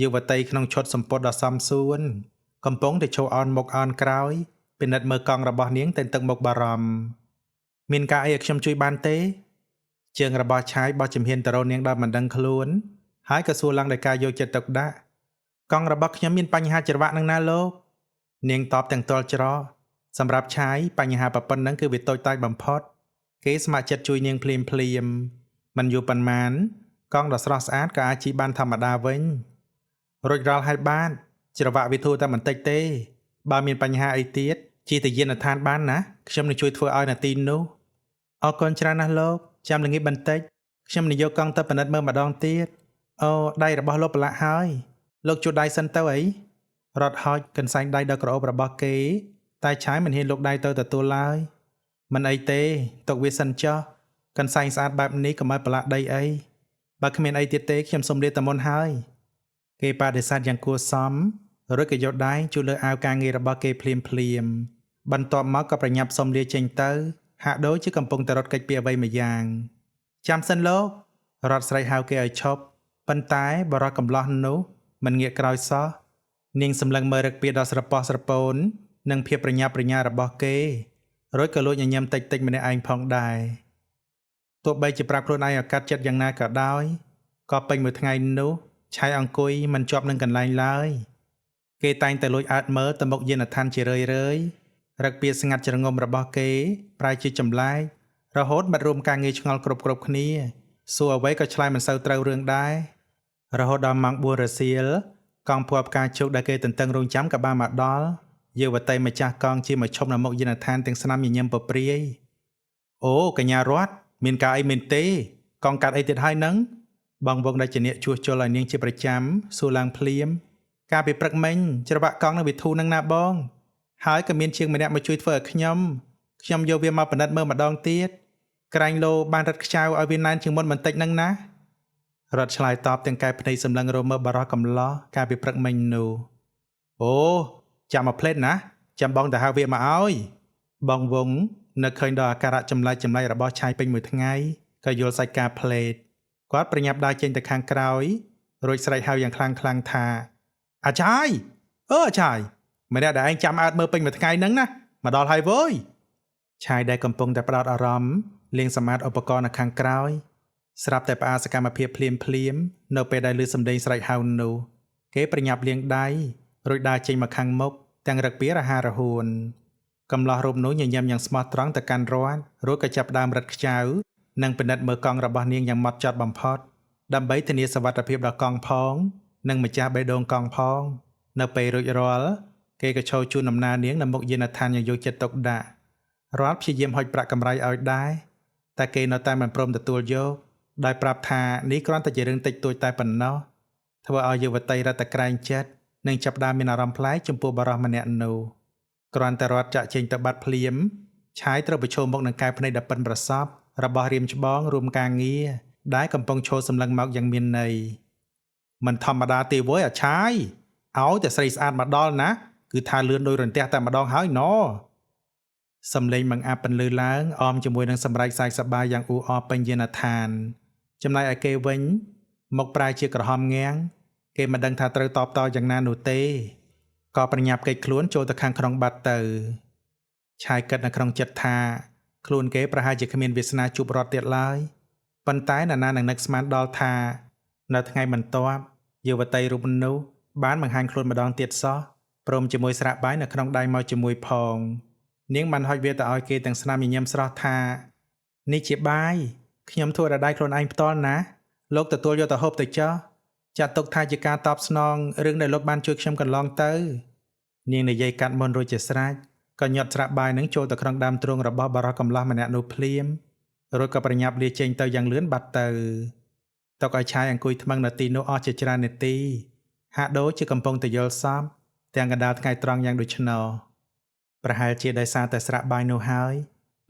យុវតីក្នុងឈុតសម្ពត់ដ៏សមសួនកំពុងតែឈរអោនមុខអោនក្រោយពិនិត្យមើលកង់របស់នាងតែទឹកមុខបារម្ភមានការអីឲ្យខ្ញុំជួយបានទេជើងរបស់ឆាយបោះជំហានទៅរកនាងដោយមិនដឹងខ្លួនហើយក៏សួរឡើងដោយការយកចិត្តទុកដាក់កង់របស់ខ្ញុំមានបញ្ហាច្រវាក់នឹងណាលោកនាងតបទាំងទាល់ច្រកសម្រាប់ឆាយបញ្ហាប៉ុណ្ណឹងគឺវាតូចតាចបំផុតគេស្ម័គ្រចិត្តជួយនាងភ្លាមមិនយូរប៉ុន្មានកង់ដ៏ស្រស់ស្អាតក៏អាចជិះបានធម្មតាវិញរួចរាល់ហើយបានច្រវាក់វាធូរតែបន្តិចទេបើមានបញ្ហាអីទៀតជិះទៅយានដ្ឋានបានណាខ្ញុំនឹងជួយធ្វើឲ្យនាទីនោះអរគុណច្រើនណាស់លោកចាំល្ងាចបន្តិចខ្ញុំនឹងយកកង់ទៅពិនិត្យមើលម្ដងទៀតអូដៃរបស់លោកប្រឡាក់ហើយលោកជួយដៃសិនទៅអីរត់ហោចកន្សែងដៃដល់ក្រអូបរបស់គេតែឆាយមិនហ៊ានលុកដៃទៅទទួលឡើយមិនអីទេទុកវាសិនចុះកន្សែងស្អាតបែបនេះកុំឲ្យប្រឡាក់ដីអីបើគ្មានអីទៀតទេខ្ញុំសូមលាតែមុនហើយគេបដិសេធយ៉ាងគួរសមរួចក៏យកដៃជួយលើអាវការងាររបស់គេភ្លាមបន្ទាប់មកក៏ប្រញាប់សុំលាចេញទៅហាក់ដូចជាកំពុងតែរត់គេចពីអ្វីមួយយ៉ាងចាំសិនលោករត់ស្រែកហៅគេឲ្យឈប់ប៉ុន្តែបរិះកំឡោះនោះមិនងាកក្រោយសោះនាងសម្លឹងមើលរឹកពីដល់ស្រប៉ោះស្រពូននិងភាពប្រញាប់ប្រញាល់របស់គេរួចក៏លួចញញឹមតិចម្នាក់ឯងផងដែរទោះបីជាប្រាប់ខ្លួនឯងឲ្យកាត់ចិត្តយ៉ាងណាក៏ដោយក៏ពេញមួយថ្ងៃនោះឆាយអង្គុយមិនជាប់នឹងកន្លែងឡើយគេតែងតែលួចអើតមើលទៅមុខយានដ្ឋានជារឿយរឹកពីស្ងាត់ជ្រងំរបស់គេប្រែជាចម្លែករហូតបាត់រួមការងារឆ្ងល់គ្រប់គ្នាសួរអ្វីក៏ឆ្លើយមិនសូវត្រូវរឿងដែររហូតដល់ម៉ោង 4 រសៀលកង់ភ័ព្វផ្កាឈូកដែលគេទន្ទឹងរង់ចាំក៏បានមកដល់យុវតីម្ចាស់កង់ជាមកឈប់នៅមុខយានដ្ឋានទាំងស្នាមញញឹមពព្រាយអូកញ្ញារតមានការអីមែនទេកង់កាត់អីទៀតហើយនឹង បងវងដែលជាអ្នកជួសជុលឲ្យនាងជាប្រចាំសួរឡើងភ្លាមការពីព្រឹកមិញច្របាក់កង់នៅវិធូនឹងណាបងហើយក៏មានជាងម្នាក់មកជួយធ្វើឲ្យខ្ញុំយកវាមកពិនិត្យមើលម្ដងទៀតក្រែងលោបានរត់ខ្ចៅឲ្យវាណែនជាងមុនបន្តិចហ្នឹងណារត់ឆ្លើយតបទាំងកែភ្នែកសម្លឹងរមើលបារោះកំឡោះការពីព្រឹកមិញនោះអូចាំមកផ្លេតណាចាំបងទៅហៅវាមកឲ្យបងវងនៅឃើញដល់អាការៈចម្លែករបស់ឆាយពេញមួយថ្ងៃក៏យល់សាច់ការផ្លេតគាត់ប្រញាប់ដើរចេញទៅខាងក្រោយរួចស្រែកហៅយ៉ាងខ្លាំងថាអាឆាយអាឆាយម្នាក់ដែលឯងចាំអើតមើលពេញមួយថ្ងៃហ្នឹងណាមកដល់ហើយវើយឆាយដែលកំពុងតែផ្ដោតអារម្មណ៍លេងសមាតឧបករណ៍នៅខាងក្រោយស្រាប់តែផ្អាកសកម្មភាពភ្លាមនៅពេលដែលឮសំឡេងស្រែកហៅនោះគេប្រញាប់លាងដៃរួចដើរចេញមកខាងមុខទាំងរឹកពីរហ័សរហួនកំឡោះរូបនោះញញឹមយ៉ាងស្មោះត្រង់ទៅកាន់រត់រួចក៏ចាប់ដើមរត់ខ្ចៅនិងពិនិត្យមើលកង់របស់នាងយ៉ាងម៉ត់ចត់បំផុតដើម្បីធានាសុវត្ថិភាពដល់កង់ផងនិងម្ចាស់បេះដូងកង់ផងនៅពេលរួចរាល់គេក៏ឈរជូនដំណើរនាងនៅមុខយានដ្ឋានយ៉ាងយកចិត្តទុកដាក់រាល់ព្យាយាមហុចប្រាក់កម្រៃឲ្យដែរតែគេនៅតែមិនព្រមទទួលយកដោយប្រាប់ថានេះគ្រាន់តែជារឿងតិចតួចតែប៉ុណ្ណោះធ្វើឲ្យយុវតីរត់តែក្រែងចិត្តនិងចាប់ផ្ដើមមានអារម្មណ៍ប្លែកចំពោះបរិសម្នាក់នោះគ្រាន់តែរត់ចាក់ចេញទៅបាត់ភ្លាមឆាយត្រូវប្រឈមមុខនឹងកែភ្នែកដ៏ប៉ិនប្រសប់របស់រៀមច្បងរួមការងារដែលកំពុងឈរសម្លឹងមកយ៉ាងមានន័យមិនធម្មតាទេវើយអាឆាយឲ្យតែស្រីស្អាតមកដល់ណាគឺថាលឿនដោយរន្ទះតែម្ដងហើយណសំឡេងបង្អាប់ពន្លឺឡើងអមជាមួយនឹងសម្រែកសាយសប្បាយយ៉ាងអ៊ូអរពេញយានដ្ឋានចំណែកឯគេវិញមកប្រែជាក្រហមងាំងគេមិនដឹងថាត្រូវតបតយ៉ាងណានោះទេក៏ប្រញាប់កិច្ចខ្លួនចូលទៅខាងក្នុងបាត់ទៅឆាយគិតនៅក្នុងចិត្តថាខ្លួនគេប្រហែលជាគ្មានវាសនាជួបរត់ទៀតឡើយប៉ុន្តែនរណានឹងនឹកស្មានដល់ថានៅថ្ងៃបន្ទាប់យុវតីរូបនោះបានបង្ហាញខ្លួនម្ដងទៀតសោះព្រមជាមួយស្រាក់បាយនៅក្នុងដៃមកជាមួយផងនាងបានហុចវាទៅឲ្យគេទាំងស្នាមញញឹមស្រស់ថានេះជាបាយខ្ញុំធ្វើដល់ដៃខ្លួនឯងផ្ទាល់ណាលោកទទួលយកទៅហូបទៅចោះចាត់ទុកថាជាការតបស្នងរឿងដែលលោកបានជួយខ្ញុំកន្លងទៅនាងនិយាយកាត់មុនរួចជាស្រេចក៏ញាត់ស្រាក់បាយនឹងចូលទៅក្នុងដើមទ្រូងរបស់បារោះកំឡោះម្នាក់នោះភ្លាមរួចក៏ប្រញាប់លាចេញទៅយ៉ាងលឿនបាត់ទៅទុកឲ្យឆាយអង្គុយថ្មឹងនៅទីនោះអស់ជាច្រើននាទីហាក់ដូចជាកំពុងតែយល់សពទាំងកណ្ដាលថ្ងៃត្រង់យ៉ាងដូចនោះប្រហែលជាដោយសារតែស្រាក់បាយនោះហើយ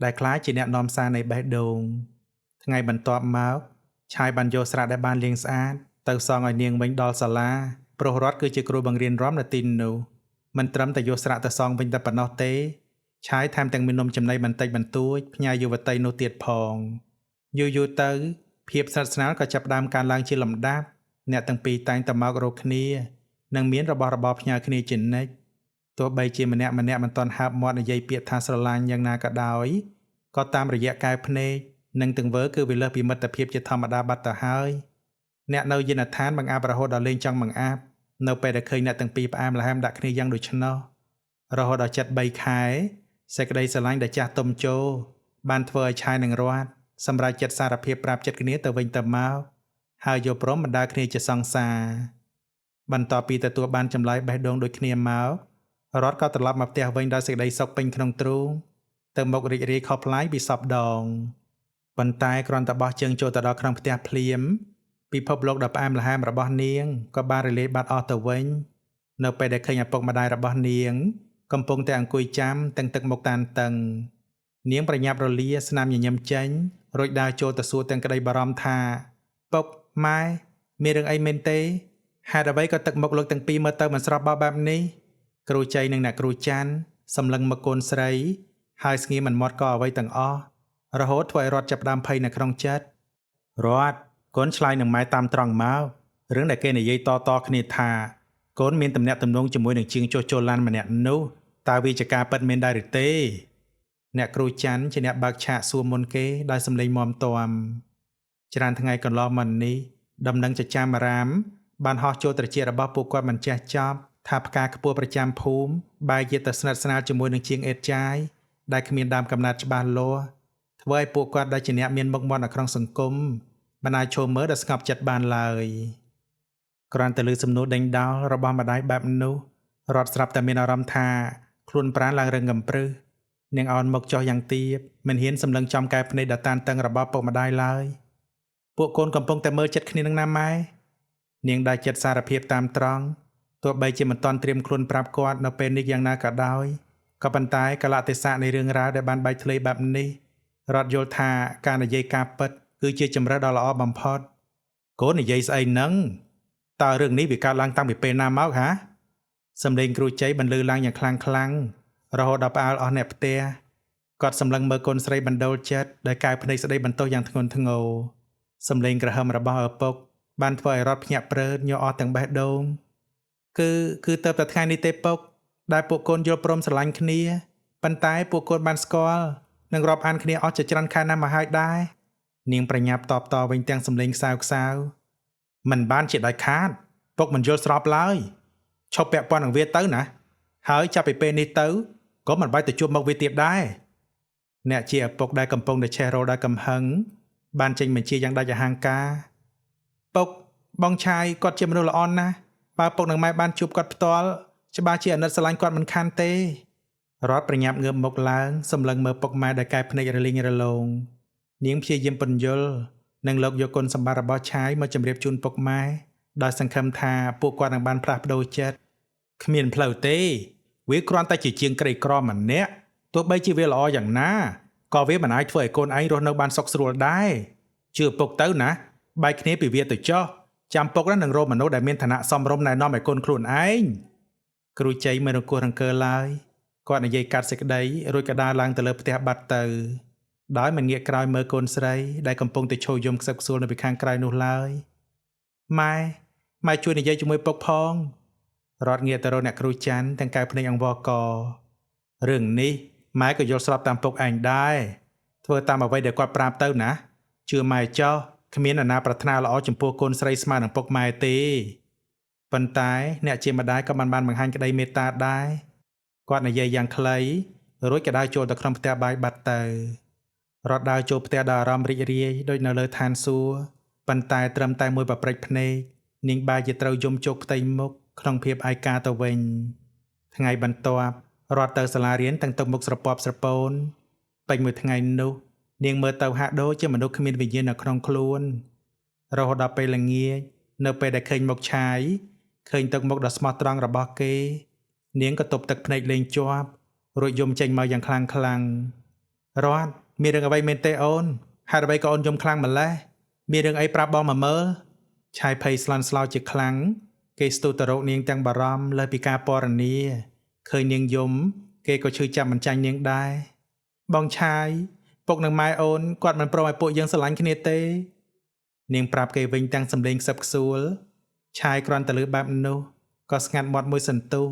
ដែលខ្លាចជាអ្នកនាំសារនៃបេះដូងថ្ងៃបន្ទាប់មកឆាយបានយកស្រាក់ដែលបានលាងស្អាតទៅសងឲ្យនាងវិញដល់សាលាព្រោះរត់គឺជាគ្រូបង្រៀនរំនៅទីនោះមិនត្រឹមតែយកស្រាក់ទៅសងវិញតែប៉ុណ្ណោះទេឆាយថែមទាំងមាននំចំណីបន្តិចបន្តួចផ្ញើយុវតីនោះទៀតផងយូរទៅភាពស្និទ្ធស្នាលក៏ចាប់ផ្ដើមកើនឡើងជាលំដាប់អ្នកទាំងពីរតែងតែមករកគ្នានិងមានរបស់របរផ្ញើគ្នាជានិច្ចទោះបីជាម្នាក់មិនទាន់ហើបមាត់និយាយពាក្យថាស្រឡាញ់យ៉ាងណាក៏ដោយក៏តាមរយៈកែវភ្នែកនិងទង្វើគឺវាលើសពីមិត្តភាពជាធម្មតាបាត់ទៅហើយអ្នកនៅយានដ្ឋានបង្អាប់រហូតដល់លេងចង់បង្អាប់នៅពេលដែលឃើញអ្នកទាំងពីរផ្អែមល្ហែមដាក់គ្នាយ៉ាងដូចនោះរហូតដល់ចិត្ត3ខែសេចក្តីស្រឡាញ់ដែលចាស់ទុំចូលបានធ្វើឲ្យឆាយនឹងរត់សម្រាប់ចិត្តសារភាពប្រាប់ចិត្តគ្នាទៅវិញទៅមកហើយយកព្រមបណ្ដាគ្នាជាសង្សារបន្ទាប់ពីទទួលបានចម្លើយបេះដូងដូចគ្នាមករត់ក៏ត្រឡប់មកផ្ទះវិញដោយសេចក្តីសុខពេញក្នុងទ្រូងទៅមុខរីករាយខុសប្លែកពីសពដងប៉ុន្តែគ្រាន់តែបោះជើងចូលទៅដល់ក្នុងផ្ទះភ្លាមពិភពលោកដ៏ផ្អែមល្ហែមរបស់នាងក៏បានរលាយបាត់អស់ទៅវិញនៅពេលដែលឃើញឪពុកម្ដាយរបស់នាងកំពុងតែអង្គុយចាំទាំងទឹកមុខតានតឹងនាងប្រញាប់រលាស្នាមញញឹមចេញរួចដើរចូលទៅសួរទាំងក្តីបារម្ភថាពុកម៉ែមានរឿងអីមែនទេហេតុអ្វីក៏ទឹកមុខលោកទាំងពីរមើលទៅមិនស្រស់បោបែបនេះគ្រូជ័យនិងអ្នកគ្រូច័ន្ទសម្លឹងមកកូនស្រីហើយស្ងៀមមិនមាត់ក៏អ្វីទាំងអស់រហូតធ្វើឲ្យរត់ចាប់ដើមភ័យនៅក្នុងចិត្តរត់កូនឆ្លើយនឹងម៉ែតាមត្រង់មករឿងដែលគេនិយាយតគ្នាថាកូនមានទំនាក់ទំនងជាមួយនឹងជាងចុះចូលឡានម្នាក់នោះតើវាជាការពិតមែនដែរឬទេអ្នកគ្រូច័ន្ទជាអ្នកបើកឆាកសួរមុនគេដោយសម្លេងមាំទាំច្រើនថ្ងៃកន្លងមកនេះដំណឹងចចាមអារាមបានហោះចូលត្រចៀករបស់ពួកគាត់មិនចេះចប់ថាផ្កាខ្ពស់ប្រចាំភូមិបែរជាទៅស្និទ្ធស្នាលជាមួយនឹងជាងអេតចាយដែលគ្មានដើមកំណត់ច្បាស់លាស់ធ្វើឲ្យពួកគាត់ដែលជាអ្នកមានមុខមាត់នៅក្នុងសង្គមមិនអាចឈរមើលដល់ស្ងប់ចិត្តបានឡើយគ្រាន់តែឮសំណួរដេញដោលរបស់ម្ដាយបែបនោះរត់ស្រាប់តែមានអារម្មណ៍ថាខ្លួនប្រាណឡើងរឹងកំព្រឹសនាងអោនមុខចុះយ៉ាងទាបមិនហ៊ានសម្លឹងចំកែភ្នែកដ៏តានតឹងរបស់ពុកម្ដាយឡើយព ពួកកូនកំពុងតែមើលចិត្តគ្នានឹងណាម៉ែនាងได้ចិត្តសារភាពតាមត្រង់ទោះបីជាមិនទាន់ត្រៀមខ្លួនប្រាប់គាត់នៅពេលនេះយ៉ាងណាក៏ដោយក៏ប៉ុន្តែកលៈទេសៈនៃរឿងរ៉ាវដែលបានបែកធ្លាយបែបនេះរត់យល់ថាការនិយាយការពិតគឺជាជំរើសដ៏ល្អបំផុតកូននិយាយស្អីហ្នឹងតើរឿងនេះវាកើតឡើងតាំងពីពេលណាមកហាសំឡេងគ្រូជ័យបន្លឺឡើងយ៉ាងខ្លាំងរហូតដល់ផ្អើលអស់អ្នកផ្ទះគាត់សម្លឹងមើលកូនស្រីបណ្ដូលចិត្តដែលកៅភ្នែកស្ដីបន្ទោសយ៉ាងធ្ងន់ធ្ងរសំឡេងក្រហមរបស់ឪពុកបានធ្វើឲ្យរត់ភ្ញាក់ព្រឺញ័រអស់ទាំងបេះដូងគឺទៅតែថ្ងៃនេះទេពុកដែលពួកកូនយល់ព្រមស្រឡាញ់គ្នាប៉ុន្តែពួកកូនបានស្គាល់និងរាប់អានគ្នាអស់ជាច្រើនខែណាស់មកហើយដែរនាងប្រញាប់តបតវិញទាំងសំឡេងខ្សៅមិនបានជាដាច់ខាតពុកមិនយល់ស្របឡើយឈប់ពាក់ព័ន្ធនឹងវាទៅណាហើយចាប់ពីពេលនេះទៅក៏មិនបាច់ទៅជួបមកវាទៀតដែរអ្នកជាឪពុកដែលកំពុងតែឆេះរោលដោយកំហឹងបានចេញបញ្ជាយ៉ាងដាច់អហង្ការពុកបងឆាយគាត់ជាមនុស្សល្អណាស់បើពុកនិងម៉ែបានជួបគាត់ផ្ទាល់ច្បាស់ជាអាណិតស្រឡាញ់គាត់មិនខានទេរត់ប្រញាប់ងើបមុខឡើងសម្លឹងមើលពុកម៉ែដែលកែភ្នែករលីងរលោងនាងព្យាយាមពន្យល់និងលោកយកគុណសម្បត្តិរបស់ឆាយមកជម្រាបជូនពុកម៉ែដោយសង្ឃឹមថាពួកគាត់នឹងបានផ្លាស់ប្ដូរចិត្តគ្មានផ្លូវទេវាគ្រាន់តែជាជាងក្រីក្រម្នាក់ទោះបីជាវាល្អយ៉ាងណាក៏វាមិនអាចធ្វើឲ្យកូនឯងរស់នៅបានសុខស្រួលដែរជឿពុកទៅណាបែកគ្នាពីវាទៅចុះចាំពុកនឹងរកមនុស្សដែលមានឋានៈសមរម្យណែនាំឲ្យកូនខ្លួនឯងគ្រូជ័យមិនរង្គោះរង្គើឡើយគាត់និយាយកាត់សេចក្តីរួចក៏ដើរឡើងទៅលើផ្ទះបាត់ទៅដោយមិនងាកក្រោយមើលកូនស្រីដែលកំពុងតែឈរយំខ្សឹកខ្សួលនៅពីខាងក្រៅនោះឡើយម៉ែជួយនិយាយជាមួយពុកផងរត់ងាកទៅរកអ្នកគ្រូច័ន្ទទាំងកៅភ្នែកអង្វរករឿងនេះម៉ែក៏យល់ស្របតាមពុកឯងដែរធ្វើតាមអ្វីដែលគាត់ប្រាប់ទៅណាជឿម៉ែចោះគ្មានអាណាប្រាថ្នាល្អចំពោះកូនស្រីស្មើនឹងពុកម៉ែទេប៉ុន្តែអ្នកជាម្ដាយក៏បានបង្ហាញក្តីមេត្តាដែរគាត់និយាយយ៉ាងខ្លីរួចក៏ដើរចូលទៅក្នុងផ្ទះបាយបាត់ទៅរត់ដើរចូលផ្ទះដោយអារម្មណ៍រីករាយដូចនៅលើឋានសួគ៌ប៉ុន្តែត្រឹមតែមួយប៉ព្រិចភ្នែកនាងបែរជាត្រូវយំជោគផ្ទៃមុខក្នុងភាពឯកាទៅវិញថ្ងៃបន្ទាប់រត់ទៅសាលារៀនទាំងទឹកមុខស្រពាប់ស្រពោនពេញមួយថ្ងៃនោះនាងមើលទៅហាក់ដូចជាមនុស្សគ្មានវិញ្ញាណនៅក្នុងខ្លួនរហូតដល់ពេលល្ងាចនៅពេលដែលឃើញមុខឆាយឃើញទឹកមុខដ៏ស្មោះត្រង់របស់គេនាងក៏ទប់ទឹកភ្នែកលេងជាប់រួចយំចេញមកយ៉ាងខ្លាំងរត់មានរឿងអ្វីមែនទេអូនហេតុអ្វីក៏អូនយំខ្លាំងម្ល៉េះមានរឿងអីប្រាប់បងមកមើលឆាយភ័យស្លន់ស្លោជាខ្លាំងគេស្ទុះទៅរកនាងទាំងបារម្ភលើពីការពណ៌នាឃើញនាងយំគេក៏ឈឺចាប់មិនចាញ់នាងដែរបងឆាយពុកនិងម៉ែអូនគាត់មិនព្រមឲ្យពួកយើងស្រឡាញ់គ្នាទេនាងប្រាប់គេវិញទាំងសម្លេងខ្សឹបខ្សួលឆាយគ្រាន់តែលឺបែបនោះក៏ស្ងាត់មាត់មួយសន្ទុះ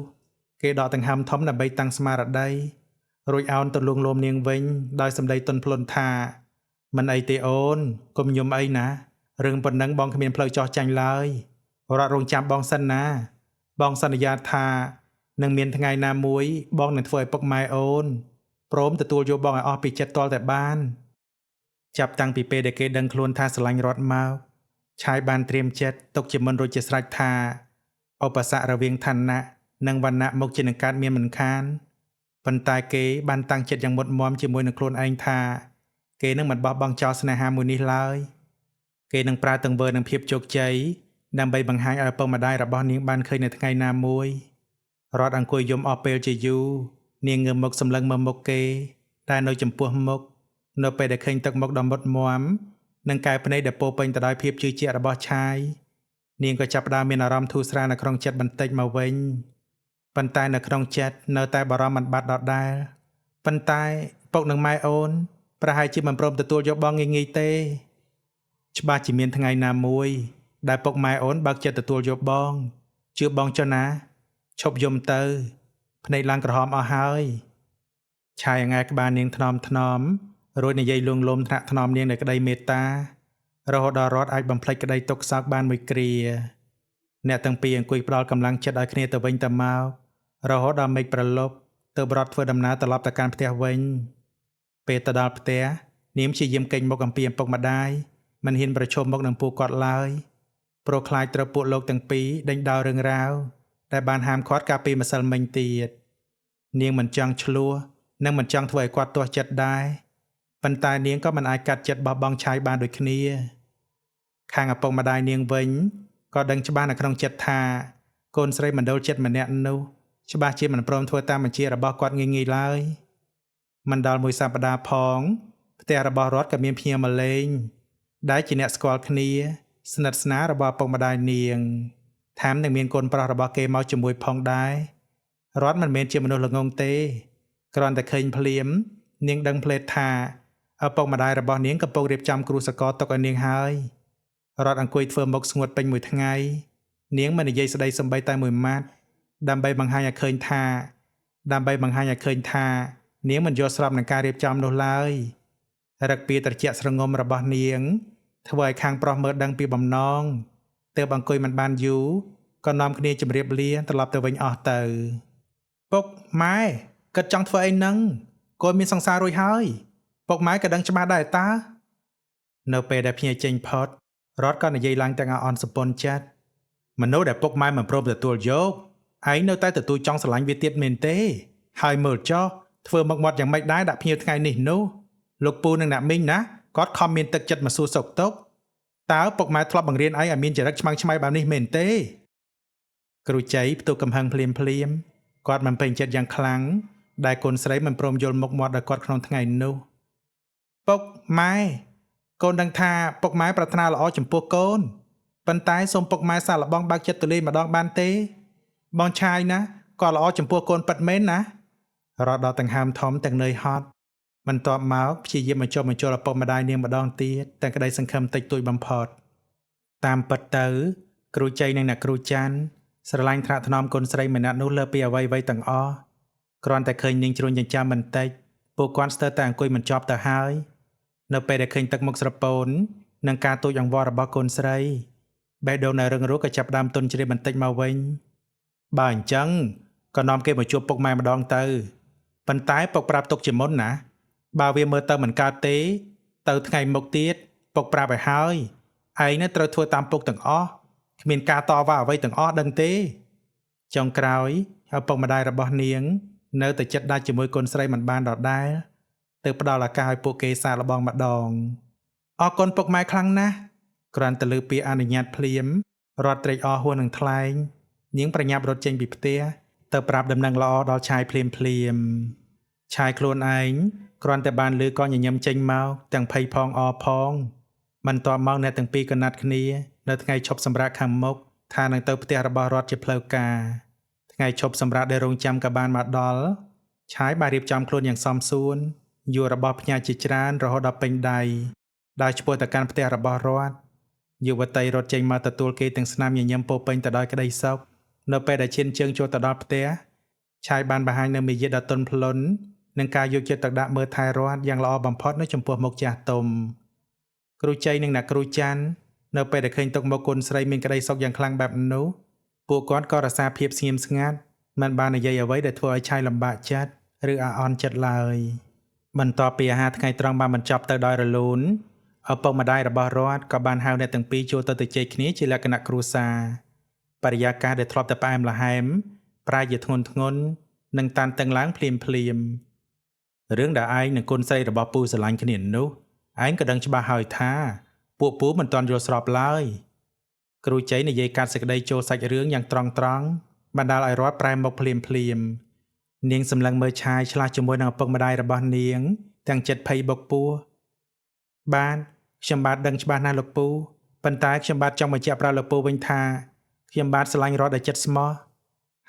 គេដកដង្ហើមធំដើម្បីតាំងស្មារតីរួចអោនទៅលួងលោមនាងវិញដោយសម្ដីទន់ភ្លន់ថាមិនអីទេអូនកុំញោមអីណារឿងប៉ុណ្ណឹងបងគ្មានផ្លូវចោះចាញ់ឡើយរត់រងចាំបងសិនណាបងសន្យាថានឹងមានថ្ងៃណាមួយបងនឹងធ្វើឲ្យពុកម៉ែអូនព្រមទទួលយកបងឲ្យអស់ពីចិត្តទាល់តែបានចាប់តាំងពីពេលដែលគេដឹងខ្លួនថាស្រឡាញ់រត់មកឆាយបានត្រៀមចិត្តទុកជាមុនរួចជាស្រេចថាឧបសគ្គរវាងឋានៈនិងវណ្ណៈមុខជានឹងកើតមានមិនខានប៉ុន្តែគេបានតាំងចិត្តយ៉ាងមុតមមជាមួយនឹងខ្លួនឯងថាគេនឹងមិនបោះបង់ចោលស្នេហាមួយនេះឡើយគេនឹងប្រើទង្វើនឹងភាពជោគជ័យដើម្បីបង្ហាញឲ្យឪពុកម្ដាយរបស់នាងបានឃើញនៅថ្ងៃណាមួយរត់អង្គុយយំអស់ពេលជាយូរនាងងើបមុខសម្លឹងមើលមុខគេតែនៅចំពោះមុខនៅពេលដែលឃើញទឹកមុខដ៏មុតមមនិងកែភ្នែកដែលពោពេញទៅដោយភាពជឿជាក់របស់ឆាយនាងក៏ចាប់ផ្ដើមមានអារម្មណ៍ធូរស្រាលនៅក្នុងចិត្តបន្តិចមកវិញប៉ុន្តែនៅក្នុងចិត្តនៅតែបារម្ភមិនបាត់ដដែលប៉ុន្តែពុកនិងម៉ែអូនប្រហែលជាមិនព្រមទទួលយកបងងាយៗទេច្បាស់ជាមានថ្ងៃណាមួយដែលពុកម៉ែអូនបើកចិត្តទទួលយកបងជឿបងចុះណាឈប់យំទៅភ្នែកឡើងក្រហមអស់ហើយឆាយអង្អែក្បាលនាងថ្នមរួចនិយាយលួងលោមថ្នាក់ថ្នមនាងដោយក្តីមេត្តារហូតដល់រត់អាចបំភ្លេចក្តីទុក្ខសោកបានមួយគ្រាអ្នកទាំងពីរអង្គុយផ្ដល់កម្លាំងចិត្តឲ្យគ្នាទៅវិញទៅមករហូតដល់មេឃប្រលប់ទើបរត់ធ្វើដំណើរត្រឡប់ទៅកាន់ផ្ទះវិញពេលទៅដល់ផ្ទះនាងព្យាយាមកេញមុខអំពីឪពុកម្ដាយមិនហ៊ានប្រឈមមុខនឹងពួកគាត់ឡើយព្រោះខ្លាចត្រូវពួកលោកទាំងពីរដេញដោលរឿងរ៉ាវដែលបានហាមឃាត់កាលពីម្សិលមិញទៀតនាងមិនចង់ឆ្លោះនិងមិនចង់ធ្វើឲ្យគាត់ទាស់ចិត្តដែរប៉ុន្តែនាងក៏មិនអាចកាត់ចិត្តបោះបង់ឆាយបានដូចគ្នា ខាងឪពុកម្ដាយនាងវិញក៏ដឹងច្បាស់នៅក្នុងចិត្តថាកូនស្រីមណ្ឌលចិត្តម្នាក់នោះច្បាស់ជាមិនព្រមធ្វើតាមបញ្ជារបស់គាត់ងាយៗឡើយមិនដល់មួយសប្តាហ៍ផងផ្ទះរបស់រដ្ឋក៏មានភ្ញៀវមកលេងដែលជាអ្នកស្គាល់គ្នាស្និទ្ធស្នាលរបស់ឪពុកម្ដាយនាងថែមទាំងមានកូនប្រុសរបស់គេមកជាមួយផងដែររដ្ឋមិនមែនជាមនុស្សល្ងងទេគ្រាន់តែឃើញភ្លាមនាងដឹងភ្លេតថាឪពុកម្ដាយរបស់នាងកំពុងរៀបចំគ្រូសកលទុកឲ្យនាងហើយរដ្ឋអង្គុយធ្វើមុខស្ងួតពេញមួយថ្ងៃនាងមិននិយាយស្ដីសំបីតែមួយម៉ាត់ដើម្បីបង្ហាញឲ្យឃើញថានាងមិនយល់ស្របនឹងការរៀបចំនោះឡើយរឹកពីត្រជាក់ស្រងំរបស់នាងធ្វើឲ្យខាងប្រុសមើលដឹងពីបំណងទើបអង្គុយមិនបានយូរក៏នាំគ្នាជម្រាបលាត្រឡប់ទៅវិញអស់ទៅពុកម៉ែគិតចង់ធ្វើអីហ្នឹងកូនមានសង្សាររួចហើយពុកម៉ែក៏ដឹងច្បាស់ដែរតានៅពេលដែលភ្ញៀវចេញផុតរដ្ឋក៏និយាយឡើងទាំងអន់សម្ពន់ចិត្តមនុស្សដែលពុកម៉ែមិនព្រមទទួលយកឯងនៅតែទទួលចង់ស្រឡាញ់វាទៀតមែនទេហើយមើលចុះធ្វើមកមាត់យ៉ាងម៉េចដែរដាក់ភ្ញៀវថ្ងៃនេះនោះលោកពូនិងអ្នកមីងណាគាត់ខំមានទឹកចិត្តមកសួរសុខទុក្ខតើពុកម៉ែធ្លាប់បង្រៀនឯងឲ្យមានចរិតឆ្មាំងឆ្មៃបែបនេះមែនទេគ្រូជ័យផ្ទុះកំហឹងភ្លាមគាត់មិនពេញចិត្តយ៉ាងខ្លាំងដែលកូនស្រីមិនព្រមយល់មុខមាត់ដល់គាត់ក្នុងថ្ងៃនោះពុកម៉ែកូនដឹងថាពុកម៉ែប្រាថ្នាល្អចំពោះកូនប៉ុន្តែសូមពុកម៉ែសាកល្បងបើកចិត្តទូលាយម្ដងបានទេបងឆាយណាក៏ល្អចំពោះកូនពិតមែនណារត់ដល់ដង្ហើមធំទាំងនឿយហត់បន្ទាប់មកព្យាយាមបញ្ចុះបញ្ចូលឪពុកម្ដាយនាងម្ដងទៀតទាំងក្តីសង្ឃឹមតិចតួចបំផុតតាមពិតទៅគ្រូជ័យនិងអ្នកគ្រូច័ន្ទស្រឡាញ់ថ្នាក់ថ្នមកូនស្រីម្នាក់នោះលើពីអ្វីៗទាំងអស់គ្រាន់តែឃើញនាងជ្រួញចិញ្ចាំបន្តិចពួកគាត់ស្ទើរតែអង្គុយមិនជាប់ទៅហើយនៅពេលដែលឃើញទឹកមុខស្រពោននិងការទូចអង្វររបស់កូនស្រីបេះដូងនៅរឹងរូសក៏ចាប់ដើមទន់ជ្រាបបន្តិចមកវិញបើអញ្ចឹងក៏នាំគេមកជួបពុកម៉ែម្ដងទៅប៉ុន្តែពុកប្រាប់ទុកជាមុនណាបើវាមើលទៅមិនកើតទេទៅថ្ងៃមុខទៀតពុកប្រាប់ឲ្យហើយឯងនឹងត្រូវធ្វើតាមពុកទាំងអស់គ្មានការតវ៉ាអ្វីទាំងអស់ដឹងទេចុងក្រោយឪពុកម្ដាយរបស់នាងនៅតែចិត្តដាច់ជាមួយកូនស្រីមិនបានដដែលទើបផ្ដល់ឱកាសឲ្យពួកគេសាកល្បងម្ដងអរគុណពុកម៉ែខ្លាំងណាស់គ្រាន់តែលើពាក្យអនុញ្ញាតភ្លាមរត់ត្រេកអរហួសនឹងថ្លែងនាងប្រញាប់រត់ចេញពីផ្ទះទៅប្រាប់ដំណឹងល្អដល់ឆាយភ្លាមឆាយខ្លួនឯងគ្រាន់តែបានឮក៏ញញឹមចេញមកទាំងភ័យផងអរផងបន្ទាប់មកអ្នកទាំងពីរក៏ណាត់គ្នានៅថ្ងៃឈប់សម្រាកខាងមុខថានឹងទៅផ្ទះរបស់រដ្ឋជាផ្លូវការថ្ងៃឈប់សម្រាកដែលរងចាំក៏បានមកដល់ឆាយបានរៀបចំខ្លួនយ៉ាងសមសួនយករបស់ផ្ញើជាច្រើនរហូតដល់ពេញដៃដើរឆ្ពោះទៅកាន់ផ្ទះរបស់រដ្ឋយុវតីរត់ចេញមកទទួលគេទាំងស្នាមញញឹមពោពេញទៅដោយក្តីសុខនៅពេលដែលឈានជើងចូលទៅដល់ផ្ទះឆាយបានបង្ហាញនូវមារយាទដ៏ទន់ភ្លន់និងការយកចិត្តទុកដាក់មើលថែរដ្ឋយ៉ាងល្អបំផុតនៅចំពោះមុខចាស់ទុំគ្រូជ័យនិងអ្នកគ្រូច័ន្ទនៅពេលដែលឃើញទុកមុខកូនស្រីមានក្តីសុខយ៉ាងខ្លាំងបែបនោះពួកគាត់ក៏រក្សាភាពស្ងៀមស្ងាត់មិនបាននិយាយអ្វីដែលធ្វើឲ្យឆាយលំបាកចិត្តឬអាក់អន់ចិត្តឡើយបន្ទាប់ពីអាហារថ្ងៃត្រង់បានបញ្ចប់ទៅដោយរលូនឪពុកម្ដាយរបស់រដ្ឋក៏បានហៅអ្នកទាំងពីរចូលទៅជែកគ្នាជាលក្ខណៈគ្រួសារបរិយាកាសដែលធ្លាប់តែផ្អែមល្ហែមប្រែជាធ្ងន់ធ្ងរនិងតានតឹងឡើងភ្លាមរឿងដែលឯងនិងគុណស្រីរបស់ពូស្រឡាញ់គ្នានោះឯងក៏ដឹងច្បាស់ហើយថាពួកពូមិនទាន់យល់ស្របឡើយគ្រូជ័យនិយាយកាត់សេចក្តីចូលសាច់រឿងយ៉ាងត្រង់បណ្ដាលឲ្យរដ្ឋប្រែមុខភ្លាមនាងសម្លឹងមើលឆាយឆ្លាស់ជាមួយនឹងឪពុកម្ដាយរបស់នាងទាំងចិត្តភ័យបុកពោះបាទខ្ញុំបាទដឹងច្បាស់ណាស់លោកពូប៉ុន្តែខ្ញុំបាទចង់បញ្ជាក់ប្រាប់លោកពូវិញថាខ្ញុំបាទស្រឡាញ់រដ្ឋដោយចិត្តស្មោះ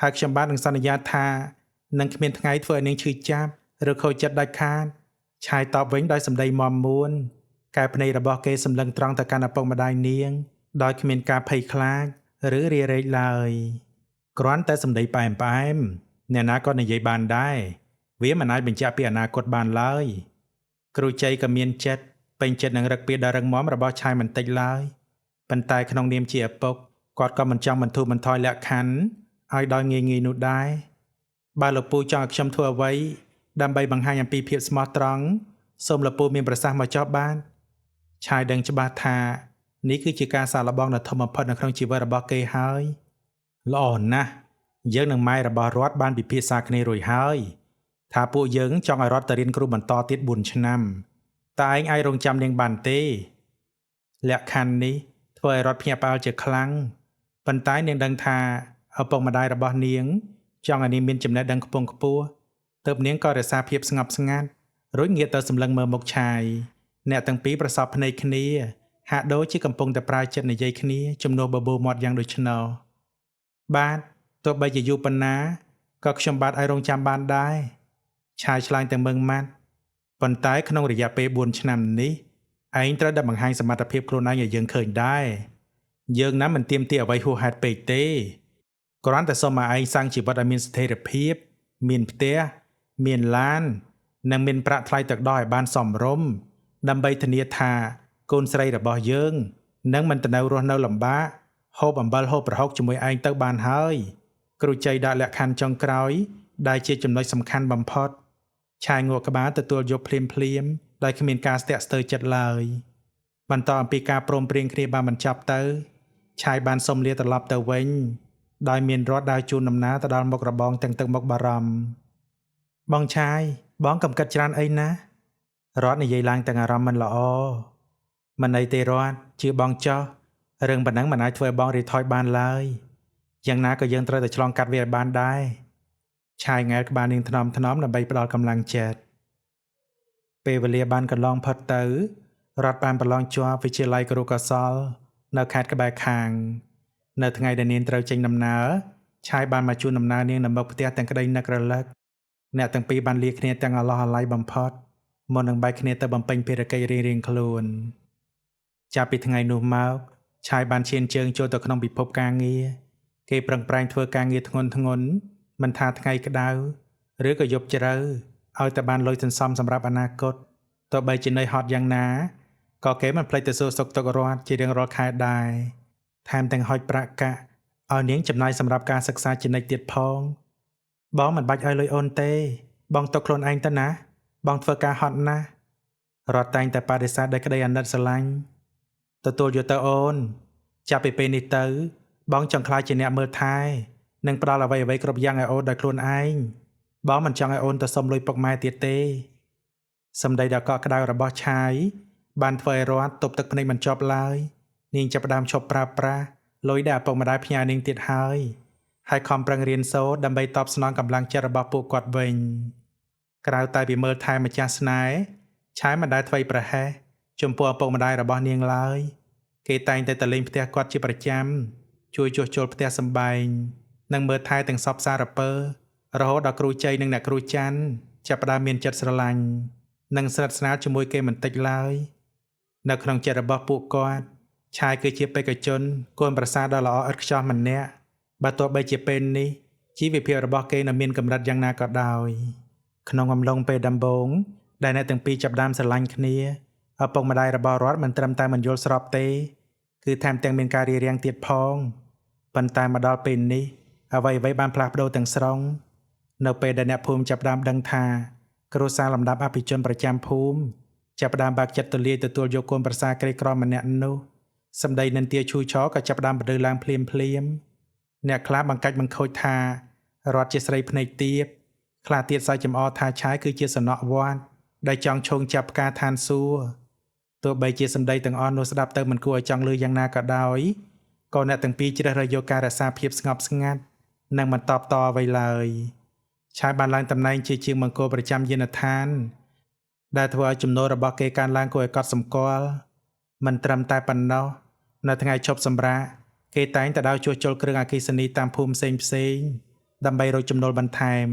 ហើយខ្ញុំបាទនឹងសន្យាថានឹងគ្មានថ្ងៃធ្វើឲ្យនាងឈឺចាប់ឬខូចចិត្តដាច់ខាតឆាយតបវិញដោយសម្ដីមាំមួនកែភ្នែករបស់គេសម្លឹងត្រង់ទៅកាន់ឪពុកម្ដាយនាងដោយគ្មានការភ័យខ្លាចឬរារែកឡើយគ្រាន់តែសម្ដីផ្អែមអ្នកណាក៏និយាយបានដែរវាមិនអាចបញ្ជាក់ពីអនាគតបានឡើយគ្រូជ័យក៏មានចិត្តពេញចិត្តនឹងរឹកពីដ៏រឹងមាំរបស់ឆាយមិនតិចឡើយប៉ុន្តែក្នុងនាមជាឪពុកគាត់ក៏មិនចង់បន្ធូរបន្ថយលក្ខខណ្ឌឲ្យដោយងាយៗនោះដែរបើលោកពូចង់ឲ្យខ្ញុំធ្វើអ្វីដើម្បីបង្ហាញអំពីភាពស្មោះត្រង់សូមលោកពូមានប្រសាសន៍មកចោះបានឆាយដឹងច្បាស់ថានេះគឺជាការសាកល្បងដ៏ធំបំផុតនៅក្នុងជីវិតរបស់គេហើយល្អណាស់យើងនិងម៉ែរបស់រដ្ឋបានពិភាក្សាគ្នារួចហើយថាពួកយើងចង់ឲ្យរដ្ឋទៅរៀនគ្រូបន្តទៀត4ឆ្នាំតែឯងអាចរងចាំនាងបានទេលក្ខខណ្ឌនេះ ធ្វើឲ្យរដ្ឋភ្ញាក់ផ្អើលជាខ្លាំងប៉ុន្តែនាងដឹងថាឪពុកម្ដាយរបស់នាងចង់ឲ្យនាងមានចំណេះដឹងខ្ពង់ខ្ពស់ទើបនាងក៏រក្សាភាពស្ងប់ស្ងាត់រួចងាកទៅសម្លឹងមើលមុខឆាយអ្នកទាំងពីរប្រសពភ្នែកគ្នាហាក់ដូចជាកំពុងតែប្រើចិត្តនិយាយគ្នាជំនួសបបួលមាត់យ៉ាងដូចនោះបាទទោះបីជាយូរប៉ុណ្ណាក៏ខ្ញុំបាទឲ្យរងចាំបានដែរឆាយឆ្លើយតែមើងម៉ាត់ប៉ុន្តែក្នុងរយៈពេល4ឆ្នាំនេះឯងត្រូវតែបង្ហាញសមត្ថភាពខ្លួនឯងឲ្យយើងឃើញដែរយើងណាមិនទាមទារអ្វីហួសហេតុពេកទេគ្រាន់តែសូមឲ្យឯងសាងជីវិតឲ្យមានស្ថិរភាពមានផ្ទះមានឡាននិងមានប្រាក់ថ្លៃទឹកដោះឲ្យបានសមរម្យដើម្បីធានាថាកូនស្រីរបស់យើងនឹងមិនទៅនៅរស់នៅលំបាកហូបអំបិលហូបប្រហុកជាមួយឯងទៅបានហើយគ្រូជ័យដាក់លក្ខខណ្ឌចុងក្រោយដែលជាចំណុចសំខាន់បំផុតឆាយងក់ក្បាលទទួលយកភ្លាមដោយគ្មានការស្ទាក់ស្ទើរចិត្តឡើយបន្តអំពីការព្រមព្រៀងគ្នាបានបញ្ចប់ទៅឆាយបានសុំលាត្រឡប់ទៅវិញដោយមានរត់ដើរជូនដំណើរទៅដល់មុខរបងទាំងទឹកមុខបារម្ភបងឆាយបងកំកិតច្រើនអីណារត់និយាយឡើងទាំងអារម្មណ៍មិនល្អមិនអីទេរត់ជឿបងចោះរឿងប៉ុណ្ណឹងមិនអាចធ្វើឲ្យបងរីថយបានឡើយយ៉ាងណាក៏យើងត្រូវតែឆ្លងកាត់វាឲ្យបានដែរឆាយងែលក្បាលនាងថ្នមដើម្បីផ្ដល់កម្លាំងចិត្តពេលវេលាបានកន្លងផុតទៅរត់បានប្រឡងជាប់វិទ្យាល័យគរុកោសលនៅខេត្តក្បែរខាងនៅថ្ងៃដែលនាងត្រូវចេញដំណើរឆាយបានមកជួនដំណើរនាងនៅមុខផ្ទះទាំងក្តីនឹករលឹកអ្នកទាំងពីរបានលាគ្នាទាំងអាឡោះអាល័យបំផុតមុននឹងបែកគ្នាទៅបំពេញភារកិច្ចរៀងៗខ្លួនចាប់ពីថ្ងៃនោះមកឆាយបានឈានជើងចូលទៅក្នុងពិភពការងារគេប្រឹងប្រែងធ្វើការងារធ្ងន់មិនថាថ្ងៃក្តៅឬក៏យប់ជ្រៅឲ្យតែបានលុយសន្សំសម្រាប់អនាគតទោះបីជានឿយហត់យ៉ាងណាក៏គេមិនភ្លេចទៅសួរសុខទុក្ខរត់ជារៀងរាល់ខែដែរថែមទាំងហុចប្រាក់កាក់ឲ្យនាងចំណាយសម្រាប់ការសិក្សាជានិច្ចទៀតផងបងមិនបាច់ឲ្យលុយអូនទេបងទុកខ្លួនឯងទៅណាបងធ្វើការហត់ណាស់រត់តែងតែបដិសេធដោយក្តីអាណិតស្រឡាញ់ទទួលយកទៅអូនចាប់ពីពេលនេះទៅបងចង់ខ្លាចជាអ្នកមើលថែនិងផ្ដល់អ្វីៗគ្រប់យ៉ាងឲ្យអូនដោយខ្លួនឯងបងមិនចង់ឲ្យអូនទៅសុំលុយពុកម៉ែទៀតទេសម្ដីដ៏កក់ក្ដៅរបស់ឆាយបានធ្វើឲ្យរត់ទប់ទឹកភ្នែកមិនចប់ឡើយនាងចាប់ផ្ដើមឈប់ប្រើប្រាស់លុយដែលឪពុកម្ដាយផ្ញើនាងទៀតហើយខំប្រឹងរៀនសូត្រដើម្បីតបស្នងកម្លាំងចិត្តរបស់ពួកគាត់វិញក្រៅតែពីមើលថែម្ចាស់ស្នេហ៍ឆាយមិនដែលធ្វេសប្រហែសចំពោះឪពុកម្ដាយរបស់នាងឡើយគេតែងតែទៅលេងផ្ទះគាត់ជាប្រចាំជួយជួសជុលផ្ទះសម្បែងនិងមើលថែទាំងសពសារពើរហូតដល់គ្រូជ័យនិងអ្នកគ្រូច័ន្ទចាប់ផ្ដើមមានចិត្តស្រឡាញ់និងស្និទ្ធស្នាលជាមួយគេមិនតិចឡើយនៅក្នុងចិត្តរបស់ពួកគាត់ឆាយគឺជាបេក្ខជនកូនប្រសារដ៏ល្អឥតខ្ចោះម្នាក់បើទោះបីជាពេលនេះជីវភាពរបស់គេនៅមានកម្រិតយ៉ាងណាក៏ដោយក្នុងអំឡុងពេលដំបូងដែលអ្នកទាំងពីរចាប់ផ្ដើមស្រឡាញ់គ្នាឪពុកម្ដាយរបស់រដ្ឋមិនត្រឹមតែមិនយល់ស្របទេគឺថែមទាំងមានការរារាំងទៀតផងប៉ុន្តែមកដល់ពេលនេះអ្វីៗបានផ្លាស់ប្ដូរទាំងស្រុងនៅពេលដែលអ្នកភូមិចាប់ផ្ដើមដឹងថាគ្រួសារលំដាប់អភិជនប្រចាំភូមិចាប់ផ្ដើមបើកចិត្តទូលាយទទួលយកកូនប្រសារក្រីក្រម្នាក់នោះសម្ដីនិន្ទាឈូឆរក៏ចាប់ផ្ដើមបន្លឺឡើងភ្លាមអ្នកខ្លះបង្កាច់បង្ខូចថារដ្ឋជាស្រីភ្នែកទាបខ្លះទៀតសើចចំអកថាឆាយគឺជាសំណក់វត្តដែលចង់ឈោងចាប់ផ្កាឋានសួគ៌ទោះបីជាសម្ដីទាំងអស់នោះស្ដាប់ទៅមិនគួរឲ្យចង់ឮយ៉ាងណាក៏ដោយក៏អ្នកទាំងពីរជ្រើសរើសយកការរក្សាភាពស្ងប់ស្ងាត់និងមិនតបតអ្វីឡើយឆាយបានឡើងតំណែងជាជាងមង្គលប្រចាំយានដ្ឋានដែលធ្វើឲ្យចំណូលរបស់គេកើនឡើងគួរឲ្យកត់សម្គាល់មិនត្រឹមតែប៉ុណ្ណោះនៅថ្ងៃឈប់សម្រាកគេតែងតែដើរជួសជុលគ្រឿងអគ្គិសនីតាមភូមិផ្សេងដើម្បីរកចំណូលបន្ថែម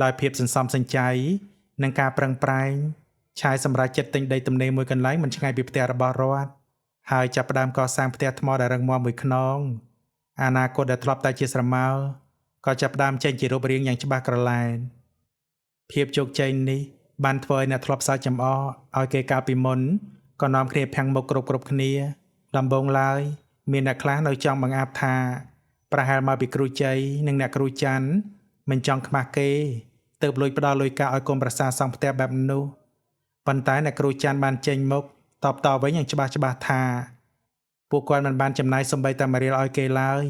ដោយភាពសន្សំសំចៃនិងការប្រឹងប្រែងឆាយសម្រាប់ចិត្តទិញដីទំនេរមួយកន្លែងមិនឆ្ងាយពីផ្ទះរបស់រដ្ឋហើយចាប់ផ្ដើមកសាងផ្ទះថ្មដែលរឹងមាំមួយខ្នងអនាគតដែលធ្លាប់តែជាស្រមោលក៏ចាប់ផ្ដើមចេញជារូបរាងយ៉ាងច្បាស់ក្រឡែតភាពជោគជ័យនេះបានធ្វើឲ្យអ្នកធ្លាប់សើចចំអកឲ្យគេកាលពីមុនក៏នាំគ្នាភាំងមុខគ្រប់គ្នាដំបូងឡើយមានអ្នកខ្លះនៅចង់បង្អាប់ថាប្រហែលមកពីគ្រូជ័យនិងអ្នកគ្រូច័ន្ទមិនចង់ខ្មាស់គេទើបលួចផ្ដល់លុយកាក់ឲ្យកូនប្រសារសង់ផ្ទះបែបនោះប៉ុន្តែអ្នកគ្រូច័ន្ទបានចេញមុខតបតវិញយ៉ាងច្បាស់ថាពួកគាត់មិនបានចំណាយសូម្បីតែ1រៀលឲ្យគេឡើយ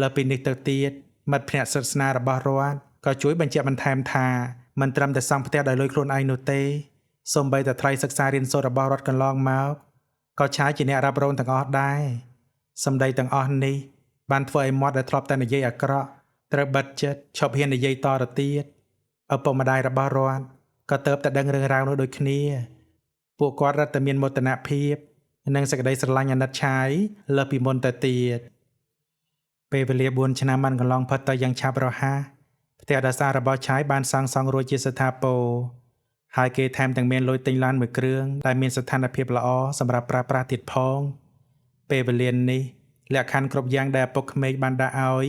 លើពីនេះទៅទៀតមិត្តភ័ក្តិសិទ្ធិស្នារបស់រដ្ឋក៏ជួយបញ្ជាក់បន្ថែមថាមិនត្រឹមតែសង់ផ្ទះដោយលុយខ្លួនឯងនោះទេសូម្បីតែថ្លៃសិក្សារៀនសូត្ររបស់រដ្ឋកន្លងមក ក៏ឆាយជាអ្នករ៉ាប់រងទាំងអស់ដែរសម្ដីទាំងអស់នេះបានធ្វើឲ្យមាត់ដែលធ្លាប់តែនិយាយអាក្រក់ត្រូវបិទចិត្តឈប់ហ៊ាននិយាយតទៅទៀតឪពុកម្ដាយរបស់រដ្ឋក៏ទៅតែដឹងរឿងរ៉ាវនោះដូចគ្នាពួកគាត់រត់តែមានមោទនភាពនិងសេចក្តីស្រឡាញ់អាណិតឆាយលើសពីមុនទៅទៀតពេលវេលា4ឆ្នាំបានកន្លងផុតទៅយ៉ាងឆាប់រហ័សផ្ទះដាសារបស់ឆាយបានសាងសង់រួចជាស្ថាពរហើយគេថែមទាំងមានលុយទិញឡានមួយគ្រឿងដែលមានស្ថានភាពល្អសម្រាប់ប្រើប្រាស់ទៀតផងពេលវេលានេះលក្ខខណ្ឌគ្រប់យ៉ាងដែលឪពុកក្មេកបានដាក់ឲ្យ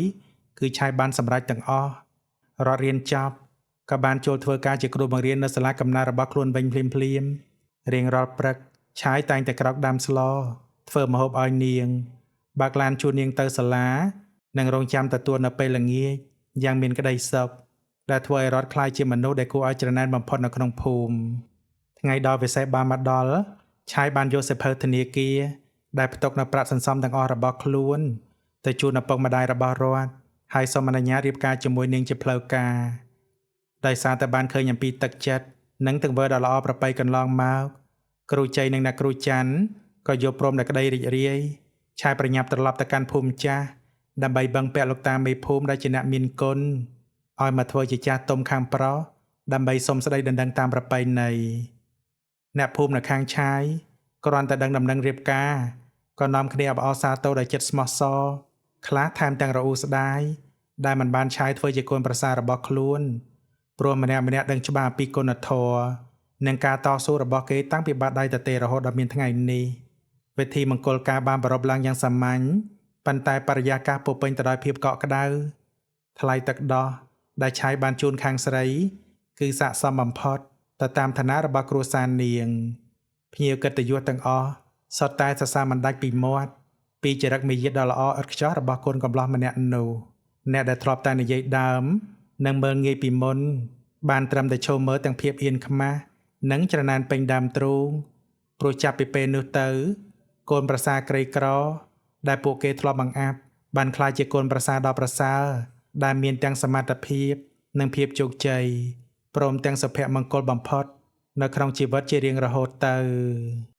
គឺឆាយបានសម្រេចទាំងអស់រត់រៀនចប់ក៏បានចូលធ្វើការជាគ្រូបង្រៀននៅសាលាកំណើតរបស់ខ្លួនវិញភ្លាមៗរៀងរាល់ព្រឹកឆាយតែងតែក្រោកដាំស្លធ្វើម្ហូបឲ្យនាងបើកឡានជូននាងទៅសាលានិងរងចាំទទួលនៅពេលល្ងាចយ៉ាងមានក្តីសុខដែលធ្វើឲ្យរត់ខ្លាយជាមនុស្សដែលគួរឲ្យច្រណែនបំផុតនៅក្នុងភូមិថ្ងៃដល់វិសេសបានមកដល់ឆាយបានយកសិភៅធនាគារដែលផ្ទុកនៅប្រាក់សន្សំទាំងអស់របស់ខ្លួនទៅជូនឪពុកម្ដាយរបស់រដ្ឋហើយសូមអនុញ្ញាតរៀបការជាមួយនាងជាផ្លូវការដោយសារតែបានឃើញអំពីទឹកចិត្តនិងទង្វើដ៏ល្អប្រពៃកន្លងមកគ្រូជ័យនិងអ្នកគ្រូច័ន្ទក៏យកព្រមដោយក្តីរីករាយឆាយប្រញាប់ត្រឡប់ទៅកាន់ភូមិចាស់ដើម្បីបឹងពាក់លោកតាមេភូមិដែលជាអ្នកមានគុណឲ្យមកធ្វើជាចាស់ទុំខាងប្រុសដើម្បីសុំស្តីដណ្ដឹងតាមប្រពៃណីអ្នកភូមិនៅខាងឆាយគ្រាន់តែដឹងដំណឹងរៀបការក៏នាំគ្នាអបអរសាទរដោយចិត្តស្មោះសរខ្លះថែមទាំងរអ៊ូស្ដាយដែលមិនបានឆាយធ្វើជាកូនប្រសាររបស់ខ្លួនព្រោះម្នាក់ៗដឹងច្បាស់អំពីគុណធម៌និងការតស៊ូរបស់គេតាំងពីបាតដៃទទេរហូតដល់មានថ្ងៃនេះវិធីមង្គលការបានប្រារព្ធឡើងយ៉ាងសាមញ្ញប៉ុន្តែបរិយាកាសពោរពេញទៅដោយភាពកក់ក្ដៅថ្លៃទឹកដោះដែលឆាយបានជូនខាងស្រីគឺស័ក្តិសមបំផុតទៅតាមឋានៈរបស់គ្រួសារនាងភ្ញៀវកិត្តិយសទាំងអស់សុទ្ធតែសរសើរមិនដាច់ពីមាត់ពីចរិតមារយាទដ៏ល្អឥតខ្ចោះរបស់កូនកំលោះម្នាក់នោះអ្នកដែលធ្លាប់តែនិយាយដើមនិងមើលងាយពីមុនបានត្រឹមតែឈរមើលទាំងភាពអៀនខ្មាស់និងច្រណែនពេញដើមទ្រូងព្រោះចាប់ពីពេលនោះទៅកូនប្រសារក្រីក្រដែលពួកគេធ្លាប់បង្អាប់បានក្លាយជាកូនប្រសារដ៏ប្រសើរដែលមានទាំងសមត្ថភាពនិងភាពជោគជ័យព្រមទាំងសុភមង្គលបំផុតនៅក្នុងជីវិតជារៀងរហូតទៅ